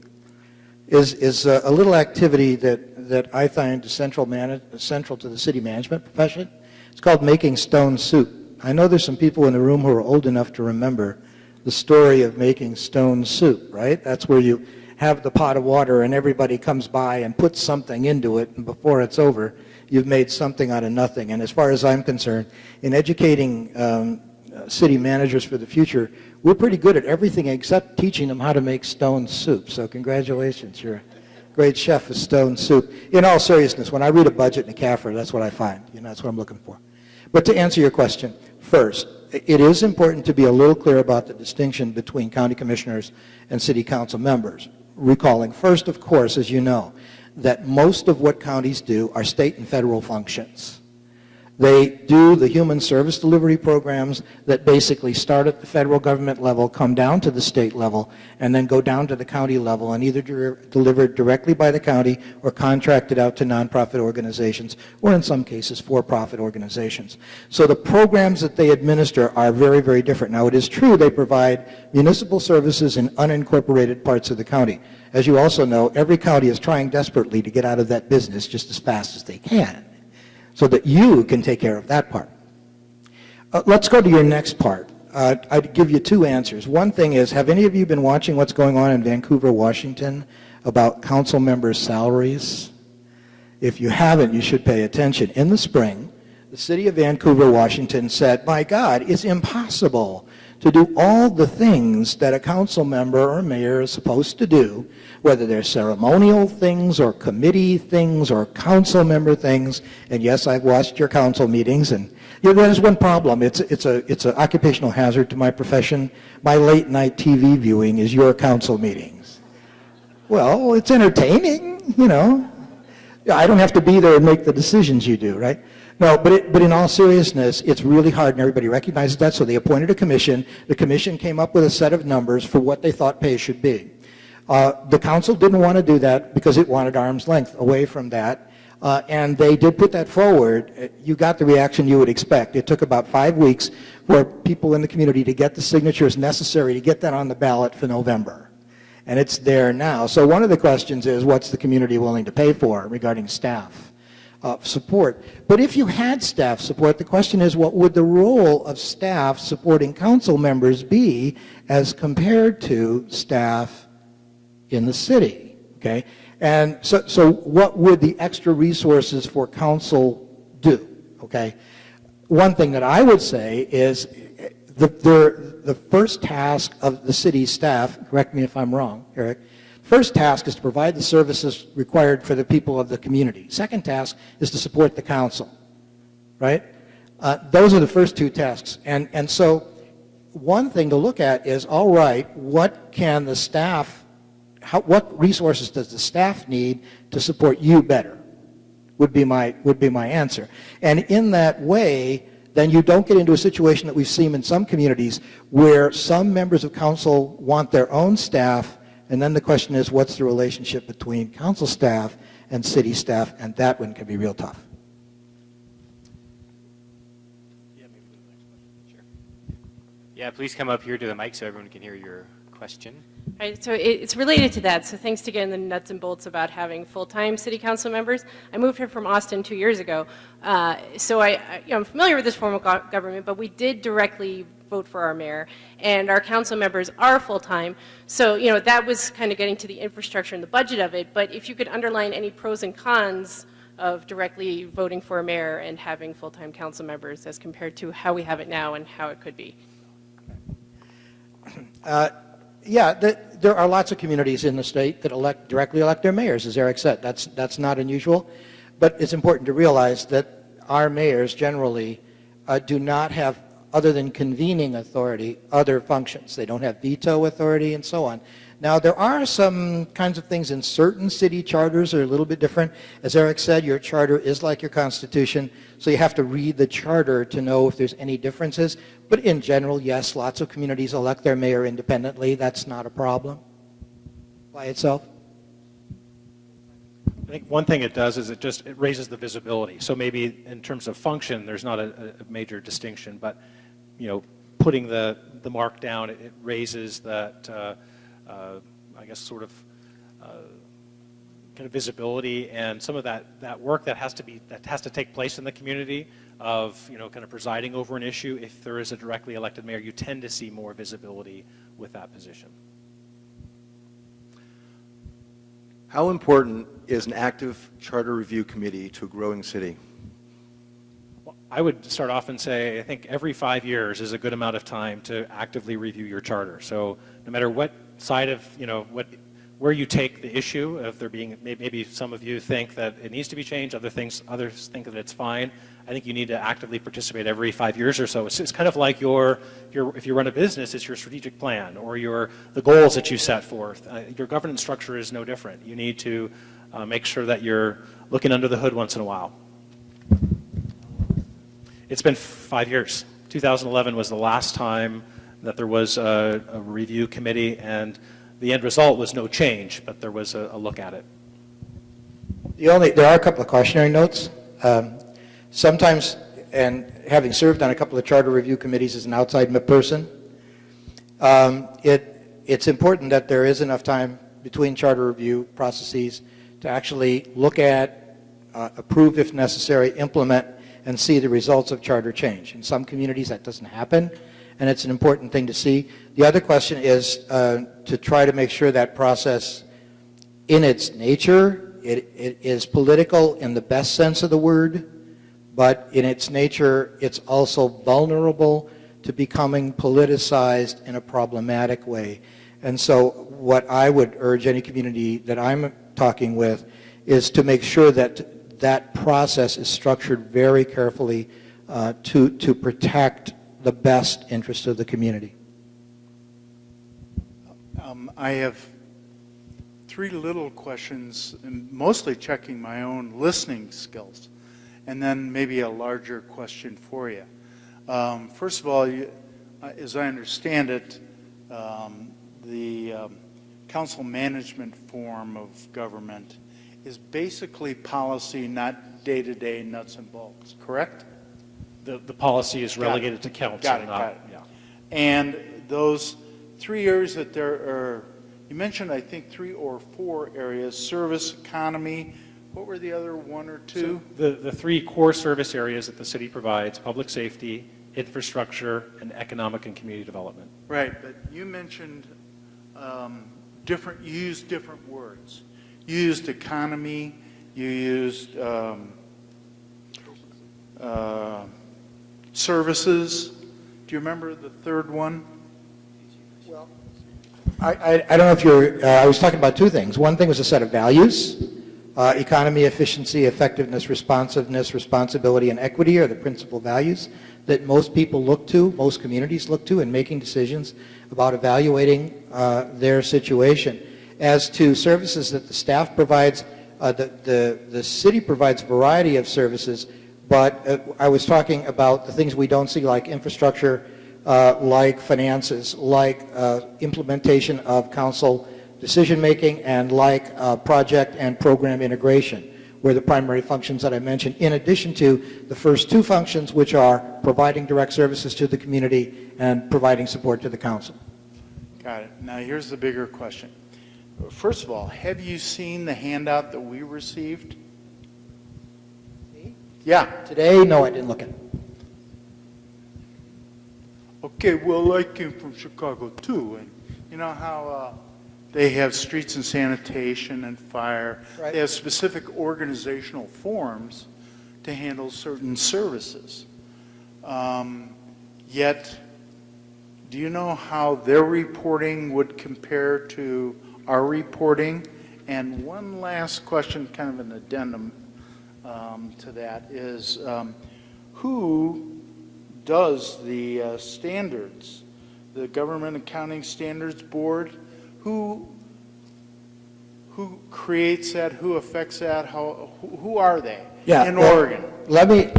is a little activity that I find central to the city management profession. It's called making stone soup. I know there's some people in the room who are old enough to remember the story of making stone soup, right? That's where you have the pot of water and everybody comes by and puts something into it, and before it's over, you've made something out of nothing. And as far as I'm concerned, in educating city managers for the future, we're pretty good at everything except teaching them how to make stone soup. So congratulations, you're a great chef of stone soup. In all seriousness, when I read a budget in a CAFR, that's what I find. That's what I'm looking for. But to answer your question, first, it is important to be a little clear about the distinction between county commissioners and city council members. recalling. First, of course, as you know, that most of what counties do are state and federal functions. They do the human service delivery programs that basically start at the federal government level, come down to the state level, and then go down to the county level and either delivered directly by the county or contracted out to nonprofit organizations, or in some cases for-profit organizations. So the programs that they administer are very, very different. Now, it is true they provide municipal services in unincorporated parts of the county. As you also know, every county is trying desperately to get out of that business just as fast as they can, so that you can take care of that part. Let's go to your next part. I'd give you two answers. One thing is, have any of you been watching what's going on in Vancouver, Washington about council members' salaries? If you haven't, you should pay attention. In the spring, the city of Vancouver, Washington said, my God, it's impossible to do all the things that a council member or mayor is supposed to do, whether they're ceremonial things or committee things or council member things. And yes, I've watched your council meetings, and that is one problem. It's an occupational hazard to my profession. My late night TV viewing is your council meetings. Well, it's entertaining, you know. I don't have to be there and make the decisions you do, right? No, but in all seriousness, it's really hard, and everybody recognizes that, so they appointed a commission. The commission came up with a set of numbers for what they thought pay should be. The council didn't want to do that because it wanted arm's length away from that, and they did put that forward. You got the reaction you would expect. It took about 5 weeks for people in the community to get the signatures necessary to get that on the ballot for November. And it's there now. So one of the questions is, what's the community willing to pay for regarding staff support? But if you had staff support, the question is, what would the role of staff supporting council members be as compared to staff in the city? Okay, and so what would the extra resources for council do? Okay, one thing that I would say is the first task of the city staff, correct me if I'm wrong, Eric, first task is to provide the services required for the people of the community. Second task is to support the council, right? Those are the first two tasks. And so one thing to look at is, all right, what can the staff, what resources does the staff need to support you better, would be my answer. And in that way, then you don't get into a situation that we've seen in some communities where some members of council want their own staff, and then the question is, what's the relationship between council staff and city staff? And that one can be real tough. Yeah, please come up here to the mic so everyone can hear your question. Right, so it's related to that. So thanks to getting the nuts and bolts about having full-time city council members. I moved here from Austin 2 years ago, so I'm familiar with this form of government, but we did directly vote for our mayor, and our council members are full-time. So that was kind of getting to the infrastructure and the budget of it. But if you could underline any pros and cons of directly voting for a mayor and having full-time council members as compared to how we have it now and how it could be. Yeah, there are lots of communities in the state that directly elect their mayors, as Eric said. That's not unusual, but it's important to realize that our mayors generally do not have, other than convening authority, other functions. They don't have veto authority and so on. Now, there are some kinds of things in certain city charters that are a little bit different. As Eric said, your charter is like your constitution, so you have to read the charter to know if there's any differences. But in general, yes, lots of communities elect their mayor independently. That's not a problem by itself. I think one thing it does is it raises the visibility. So maybe in terms of function, there's not a major distinction, but putting the mark down, it raises that I guess sort of kind of visibility and some of that work that has to take place in the community of kind of presiding over an issue. If there is a directly elected mayor, you tend to see more visibility with that position. How important is an active charter review committee to a growing city? Well, I would start off and say I think every 5 years is a good amount of time to actively review your charter. So no matter what side of where you take the issue, if there being maybe some of you think that it needs to be changed, others think that it's fine. I think you need to actively participate every 5 years or so. It's kind of like if you run a business, it's your strategic plan or the goals that you set forth. Your governance structure is no different. You need to make sure that you're looking under the hood once in a while. It's been 5 years. 2011 was the last time that there was a review committee, and the end result was no change, but there was a look at it. There are a couple of cautionary notes. Sometimes, and having served on a couple of charter review committees as an outside person, it's important that there is enough time between charter review processes to actually look at, approve if necessary, implement, and see the results of charter change. In some communities that doesn't happen, and it's an important thing to see. The other question is to try to make sure that process, in its nature, it is political in the best sense of the word, but in its nature, it's also vulnerable to becoming politicized in a problematic way. And so what I would urge any community that I'm talking with is to make sure that that process is structured very carefully to protect the best interest of the community. I have 3 little questions, and mostly checking my own listening skills, and then maybe a larger question for you. First of all, as I understand it, the council management form of government is basically policy, not day-to-day nuts and bolts, correct? The policy is relegated to council. Got it. Yeah. And those 3 areas that there are, you mentioned, I think, 3 or 4 areas: service, economy. What were the other 1 or 2? So the 3 core service areas that the city provides: public safety, infrastructure, and economic and community development. Right, but you mentioned you used different words. You used economy, you used services. Do you remember the third one? I don't know if I was talking about 2 things. One thing was a set of values. Economy, efficiency, effectiveness, responsiveness, responsibility, and equity are the principal values that most people look to, most communities look to in making decisions about evaluating their situation. As to services that the staff provides, the city provides a variety of services, but I was talking about the things we don't see, like infrastructure, like finances, like implementation of council decision-making, and like project and program integration, were the primary functions that I mentioned, in addition to the first 2 functions, which are providing direct services to the community and providing support to the council. Got it. Now here's the bigger question. First of all, have you seen the handout that we received? Me? Yeah. Today, no, I didn't look at it. Okay, well, I came from Chicago too, and you know how they have streets and sanitation and fire. Right. They have specific organizational forms to handle certain services. Yet, do you know how their reporting would compare to our reporting? And one last question, kind of an addendum to that, is who does the standards, the Government Accounting Standards Board? Who creates that? Who affects that? Who are they in Oregon? Let me.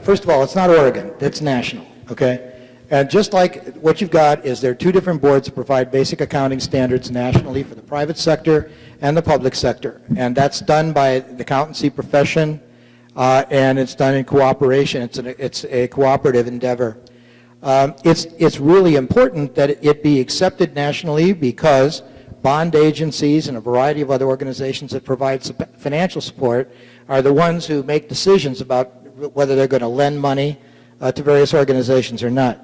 First of all, it's not Oregon. It's national. Okay. And just like what you've got is there are 2 different boards that provide basic accounting standards nationally for the private sector and the public sector, and that's done by the accountancy profession, and it's done in cooperation. It's a cooperative endeavor. It's really important that it be accepted nationally, because bond agencies and a variety of other organizations that provide financial support are the ones who make decisions about whether they're going to lend money to various organizations or not.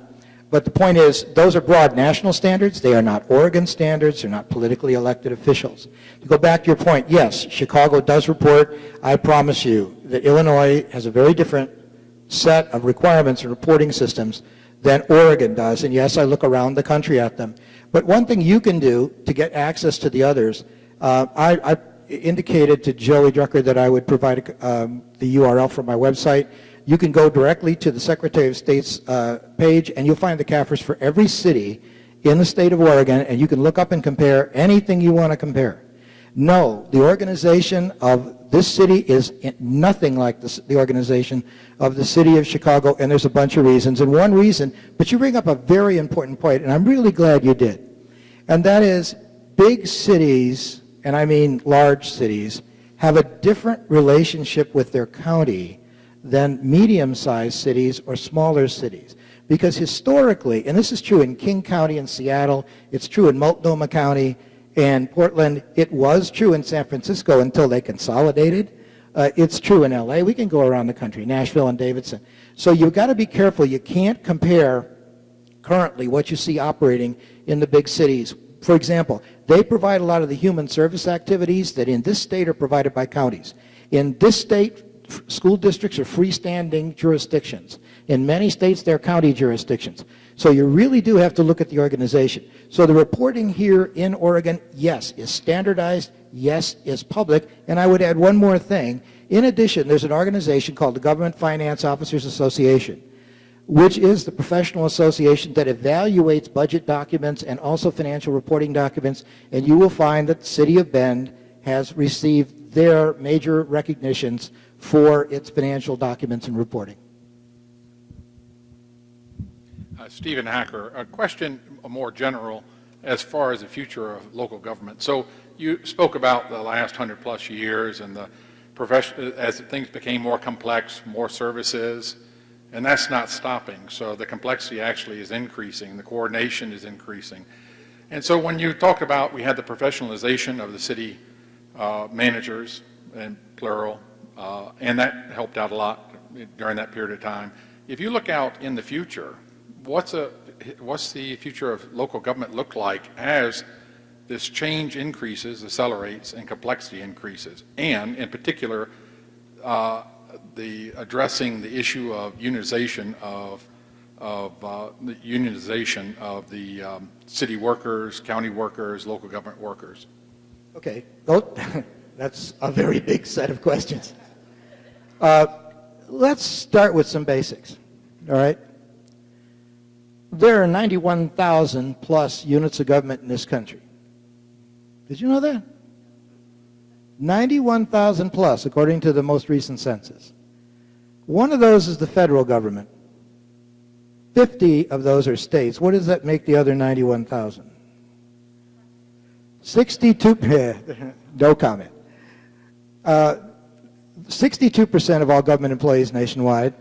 But the point is, those are broad national standards. They are not Oregon standards. They're not politically elected officials. To go back to your point, yes, Chicago does report. I promise you that Illinois has a very different set of requirements and reporting systems than Oregon does. And yes, I look around the country at them. But one thing you can do to get access to the others, I indicated to Joey Drucker that I would provide the URL for my website. you can go directly to the Secretary of State's page, and you'll find the CAFRs for every city in the state of Oregon, and you can look up and compare anything you want to compare. No, the organization of this city is nothing like the organization of the city of Chicago, and there's a bunch of reasons. And one reason, but you bring up a very important point, and I'm really glad you did, and that is big cities, and I mean large cities, have a different relationship with their county than medium-sized cities or smaller cities. Because historically, and this is true in King County and Seattle, it's true in Multnomah County and Portland, it was true in San Francisco until they consolidated. It's true in LA. We can go around the country, Nashville and Davidson. So you've got to be careful. You can't compare currently what you see operating in the big cities. For example, they provide a lot of the human service activities that in this state are provided by counties. In this state, school districts are freestanding jurisdictions. In many states, they're county jurisdictions. So you really do have to look at the organization. So the reporting here in Oregon, yes, is standardized, yes, is public, and I would add one more thing. In addition, there's an organization called the Government Finance Officers Association, which is the professional association that evaluates budget documents and also financial reporting documents, and you will find that the City of Bend has received their major recognitions for its financial documents and reporting. Stephen Hacker, a question more general as far as the future of local government. So you spoke about the last 100+ years and the profession as things became more complex, more services, and that's not stopping. So the complexity actually is increasing, the coordination is increasing. And so when you talked about, we had the professionalization of the city managers, and plural, and that helped out a lot during that period of time. If you look out in the future, what's the future of local government look like as this change increases, accelerates, and complexity increases? And in particular, addressing the issue of unionization of the city workers, county workers, local government workers. Okay, that's a very big set of questions. Let's start with some basics, all right? There are 91,000 plus units of government in this country. Did you know that? 91,000 plus, according to the most recent census. One of those is the federal government. 50 of those are states. What does that make the other 91,000? 62, no comment. 62% of all government employees nationwide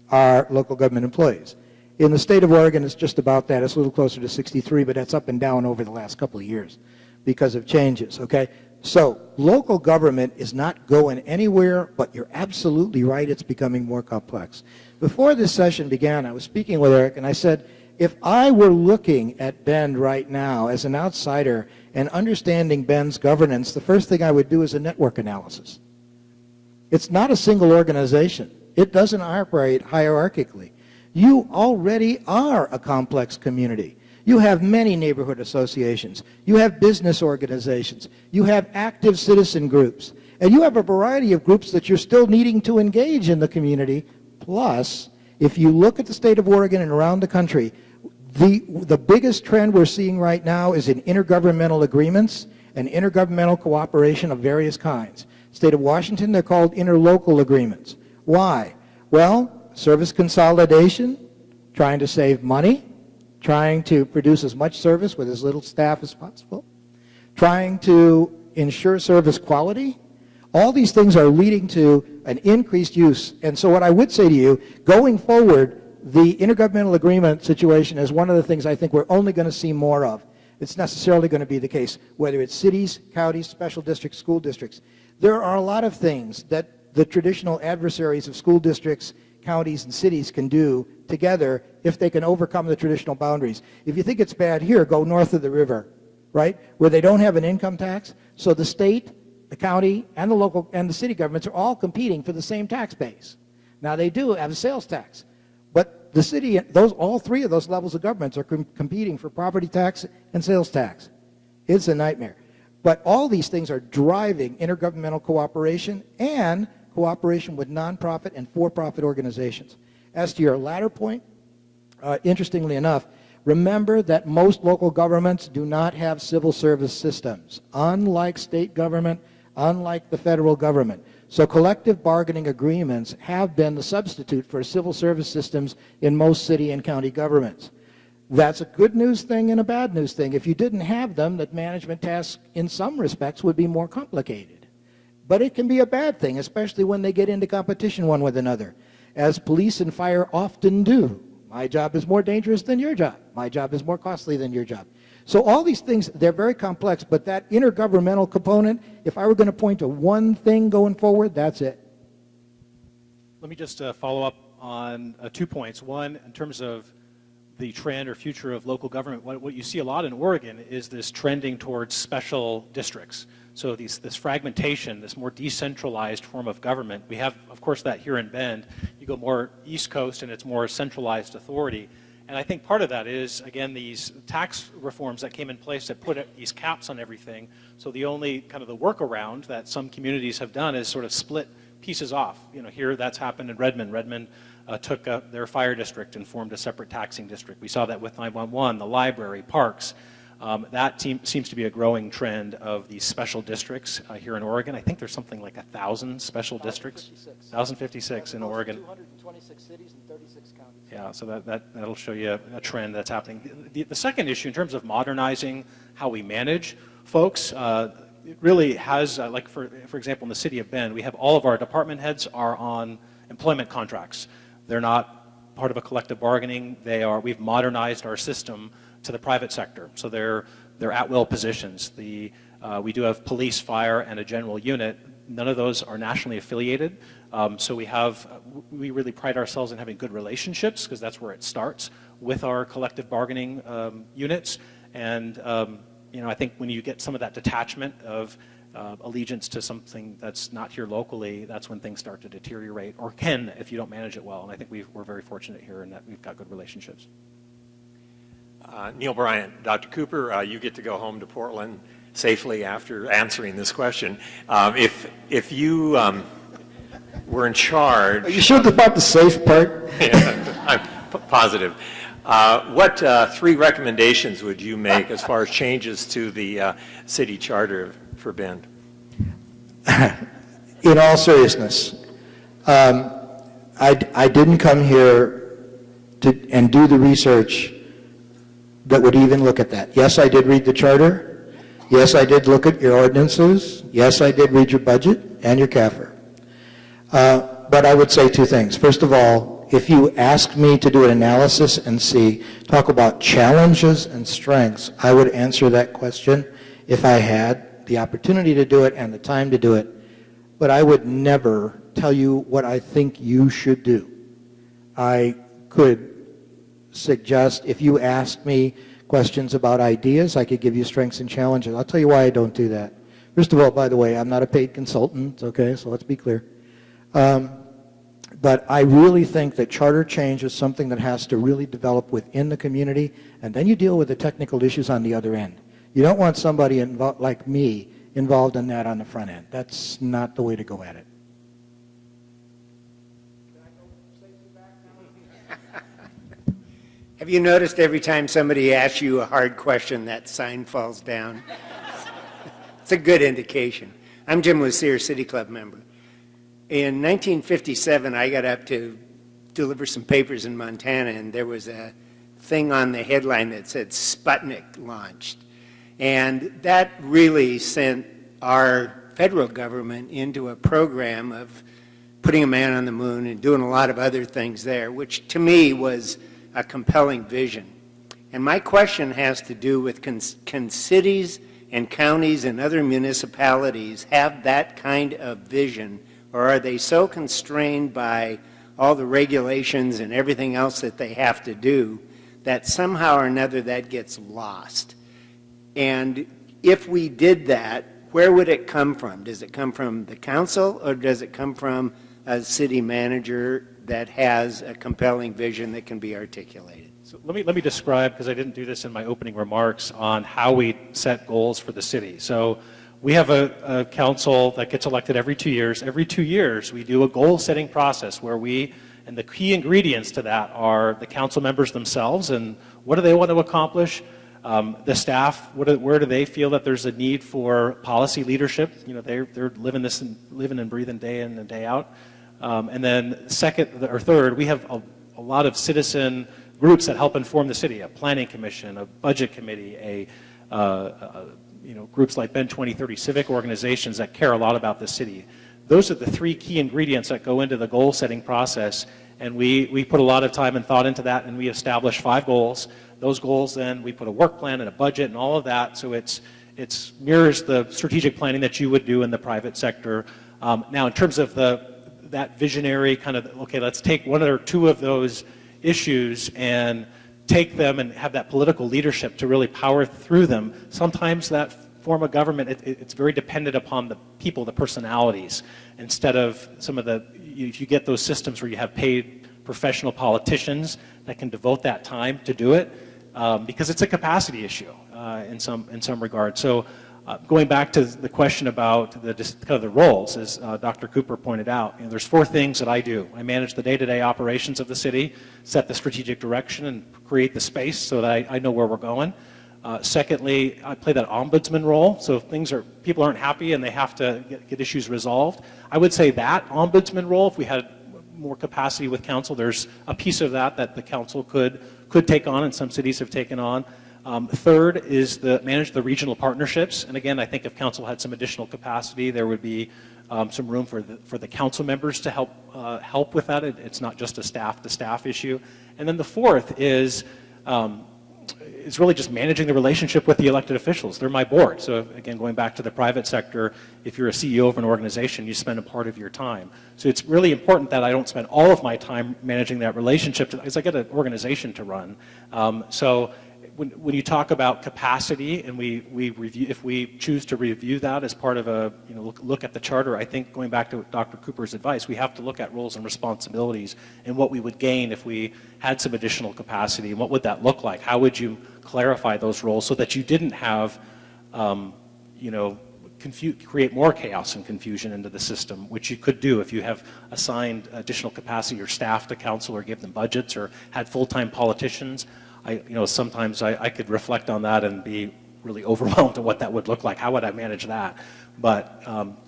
are local government employees. In the state of Oregon, it's just about that. It's a little closer to 63, but that's up and down over the last couple of years because of changes, okay? So local government is not going anywhere, but you're absolutely right, it's becoming more complex. Before this session began, I was speaking with Eric, and I said, if I were looking at Bend right now as an outsider and understanding Bend's governance, the first thing I would do is a network analysis. It's not a single organization. It doesn't operate hierarchically. You already are a complex community. You have many neighborhood associations. You have business organizations. You have active citizen groups. And you have a variety of groups that you're still needing to engage in the community. Plus, if you look at the state of Oregon and around the country, the biggest trend we're seeing right now is in intergovernmental agreements and intergovernmental cooperation of various kinds. State of Washington, they're called interlocal agreements. Why? Well, service consolidation, trying to save money, trying to produce as much service with as little staff as possible, trying to ensure service quality. All these things are leading to an increased use. And so what I would say to you, going forward, the intergovernmental agreement situation is one of the things I think we're only going to see more of. It's necessarily going to be the case, whether it's cities, counties, special districts, school districts. There are a lot of things that the traditional adversaries of school districts, counties, and cities can do together if they can overcome the traditional boundaries. If you think it's bad here, go north of the river, right, where they don't have an income tax. So the state, the county, and the local and the city governments are all competing for the same tax base. Now they do have a sales tax, but the city, all three of those levels of governments are competing for property tax and sales tax. It's a nightmare. But all these things are driving intergovernmental cooperation and cooperation with nonprofit and for-profit organizations. As to your latter point, interestingly enough, remember that most local governments do not have civil service systems, unlike state government, unlike the federal government. So collective bargaining agreements have been the substitute for civil service systems in most city and county governments. That's a good news thing and a bad news thing. If you didn't have them, that management tasks in some respects would be more complicated. But it can be a bad thing, especially when they get into competition one with another, as police and fire often do. My job is more dangerous than your job. My job is more costly than your job. So all these things, they're very complex, but that intergovernmental component, if I were going to point to one thing going forward, that's it. Let me just follow up on 2 points. One, in terms of the trend or future of local government, what you see a lot in Oregon is this trending towards special districts. So this fragmentation, this more decentralized form of government. We have, of course, that here in Bend. You go more East Coast and it's more centralized authority. And I think part of that is, again, these tax reforms that came in place that put these caps on everything. So the only kind of the workaround that some communities have done is sort of split pieces off. You know, here that's happened in Redmond. Redmond took their fire district and formed a separate taxing district. We saw that with 911, the library, parks. That seems to be a growing trend of these special districts here in Oregon. I think there's something like 1,000 special districts. 1,056 in Oregon. 226 cities and 36 counties. Yeah, so that'll show you a trend that's happening. The second issue, in terms of modernizing how we manage folks, it really has, like for example, in the city of Bend, we have all of our department heads are on employment contracts. They're not part of a collective bargaining. We've modernized our system to the private sector, so they're at-will positions. We do have police, fire, and a general unit. None of those are nationally affiliated, so we really pride ourselves in having good relationships, because that's where it starts with our collective bargaining units. And I think when you get some of that detachment of allegiance to something that's not here locally, that's when things start to deteriorate, or can if you don't manage it well. And I think we're very fortunate here in that we've got good relationships. Neil Bryant, Dr. Cooper, you get to go home to Portland safely after answering this question. If you were in charge... Are you sure about the safe part? Yeah, I'm positive. What 3 recommendations would you make as far as changes to the city charter for Bend? In all seriousness, I didn't come here and do the research that would even look at that. Yes, I did read the charter. Yes, I did look at your ordinances. Yes, I did read your budget and your CAFR. But I would say 2 things. First of all, if you asked me to do an analysis and talk about challenges and strengths, I would answer that question if I had the opportunity to do it and the time to do it. But I would never tell you what I think you should do. I could suggest, if you asked me questions about ideas, I could give you strengths and challenges. I'll tell you why I don't do that. First of all, by the way, I'm not a paid consultant, okay, so let's be clear. But I really think that charter change is something that has to really develop within the community, and then you deal with the technical issues on the other end. You don't want somebody like me involved in that on the front end. That's not the way to go at it. Have you noticed every time somebody asks you a hard question, that sign falls down? It's a good indication. I'm Jim Lucier, City Club member. In 1957, I got up to deliver some papers in Montana, and there was a thing on the headline that said Sputnik launched. And that really sent our federal government into a program of putting a man on the moon and doing a lot of other things there, which to me was a compelling vision. And my question has to do with can cities and counties and other municipalities have that kind of vision, or are they so constrained by all the regulations and everything else that they have to do that somehow or another that gets lost? And if we did that, where would it come from? Does it come from the council, or does it come from a city manager that has a compelling vision that can be articulated? So let me describe, because I didn't do this in my opening remarks, on how we set goals for the city. So we have a council that gets elected every 2 years. Every 2 years, we do a goal-setting process where and the key ingredients to that are the council members themselves and what do they want to accomplish, the staff, where do they feel that there's a need for policy leadership? You know, they're living and breathing day in and day out. And then second or third, we have a lot of citizen groups that help inform the city, a planning commission, a budget committee, groups like Ben 2030, civic organizations that care a lot about the city. Those are the three key ingredients that go into the goal-setting process, and we put a lot of time and thought into that, and we established 5 goals. Those goals, then, we put a work plan and a budget and all of that, so it mirrors the strategic planning that you would do in the private sector. Now, in terms of that visionary kind of, okay, let's take one or two of those issues and take them and have that political leadership to really power through them. Sometimes that form of government, it's very dependent upon the people, the personalities, instead of some of if you get those systems where you have paid professional politicians that can devote that time to do it, because it's a capacity issue in some regard. So going back to the question about the roles, as Dr. Cooper pointed out, there's 4 things that I do. I manage the day-to-day operations of the city, set the strategic direction, and create the space so that I know where we're going. Secondly, I play that ombudsman role. So if people aren't happy and they have to get issues resolved, I would say that ombudsman role, if we had more capacity with council, there's a piece of that the council could take on, and some cities have taken on. Third is manage the regional partnerships. And again, I think if council had some additional capacity, there would be some room for the council members to help with that. It's not just a staff-to-staff issue. And then the fourth is really just managing the relationship with the elected officials. They're my board. So again, going back to the private sector, if you're a CEO of an organization, you spend a part of your time. So it's really important that I don't spend all of my time managing that relationship because I got an organization to run. So when you talk about capacity and we review, if we choose to review that as part of a look at the charter, I think going back to Dr. Cooper's advice, we have to look at roles and responsibilities and what we would gain if we had some additional capacity, and what would that look like? How would you clarify those roles so that you didn't have create more chaos and confusion into the system, which you could do if you have assigned additional capacity or staff to council or give them budgets or had full-time politicians. Sometimes I could reflect on that and be really overwhelmed at what that would look like. How would I manage that? But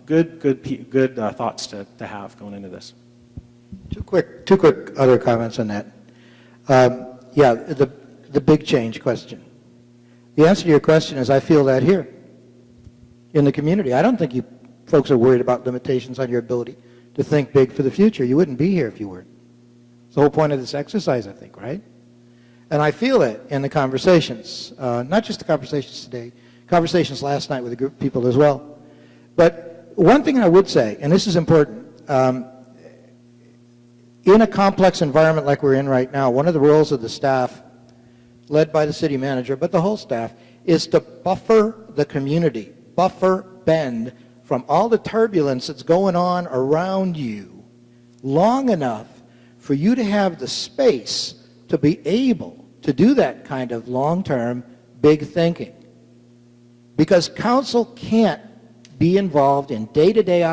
good thoughts to have going into this. Two quick other comments on that. The big change question. The answer to your question is I feel that here in the community. I don't think you folks are worried about limitations on your ability to think big for the future. You wouldn't be here if you weren't. It's the whole point of this exercise, I think, right? And I feel it in the conversations, not just the conversations today, conversations last night with a group of people as well. But one thing I would say, and this is important, in a complex environment like we're in right now, one of the roles of the staff, led by the city manager, but the whole staff, is to buffer the community, buffer Bend from all the turbulence that's going on around you long enough for you to have the space to be able to do that kind of long-term big thinking. Because council can't be involved in day-to-day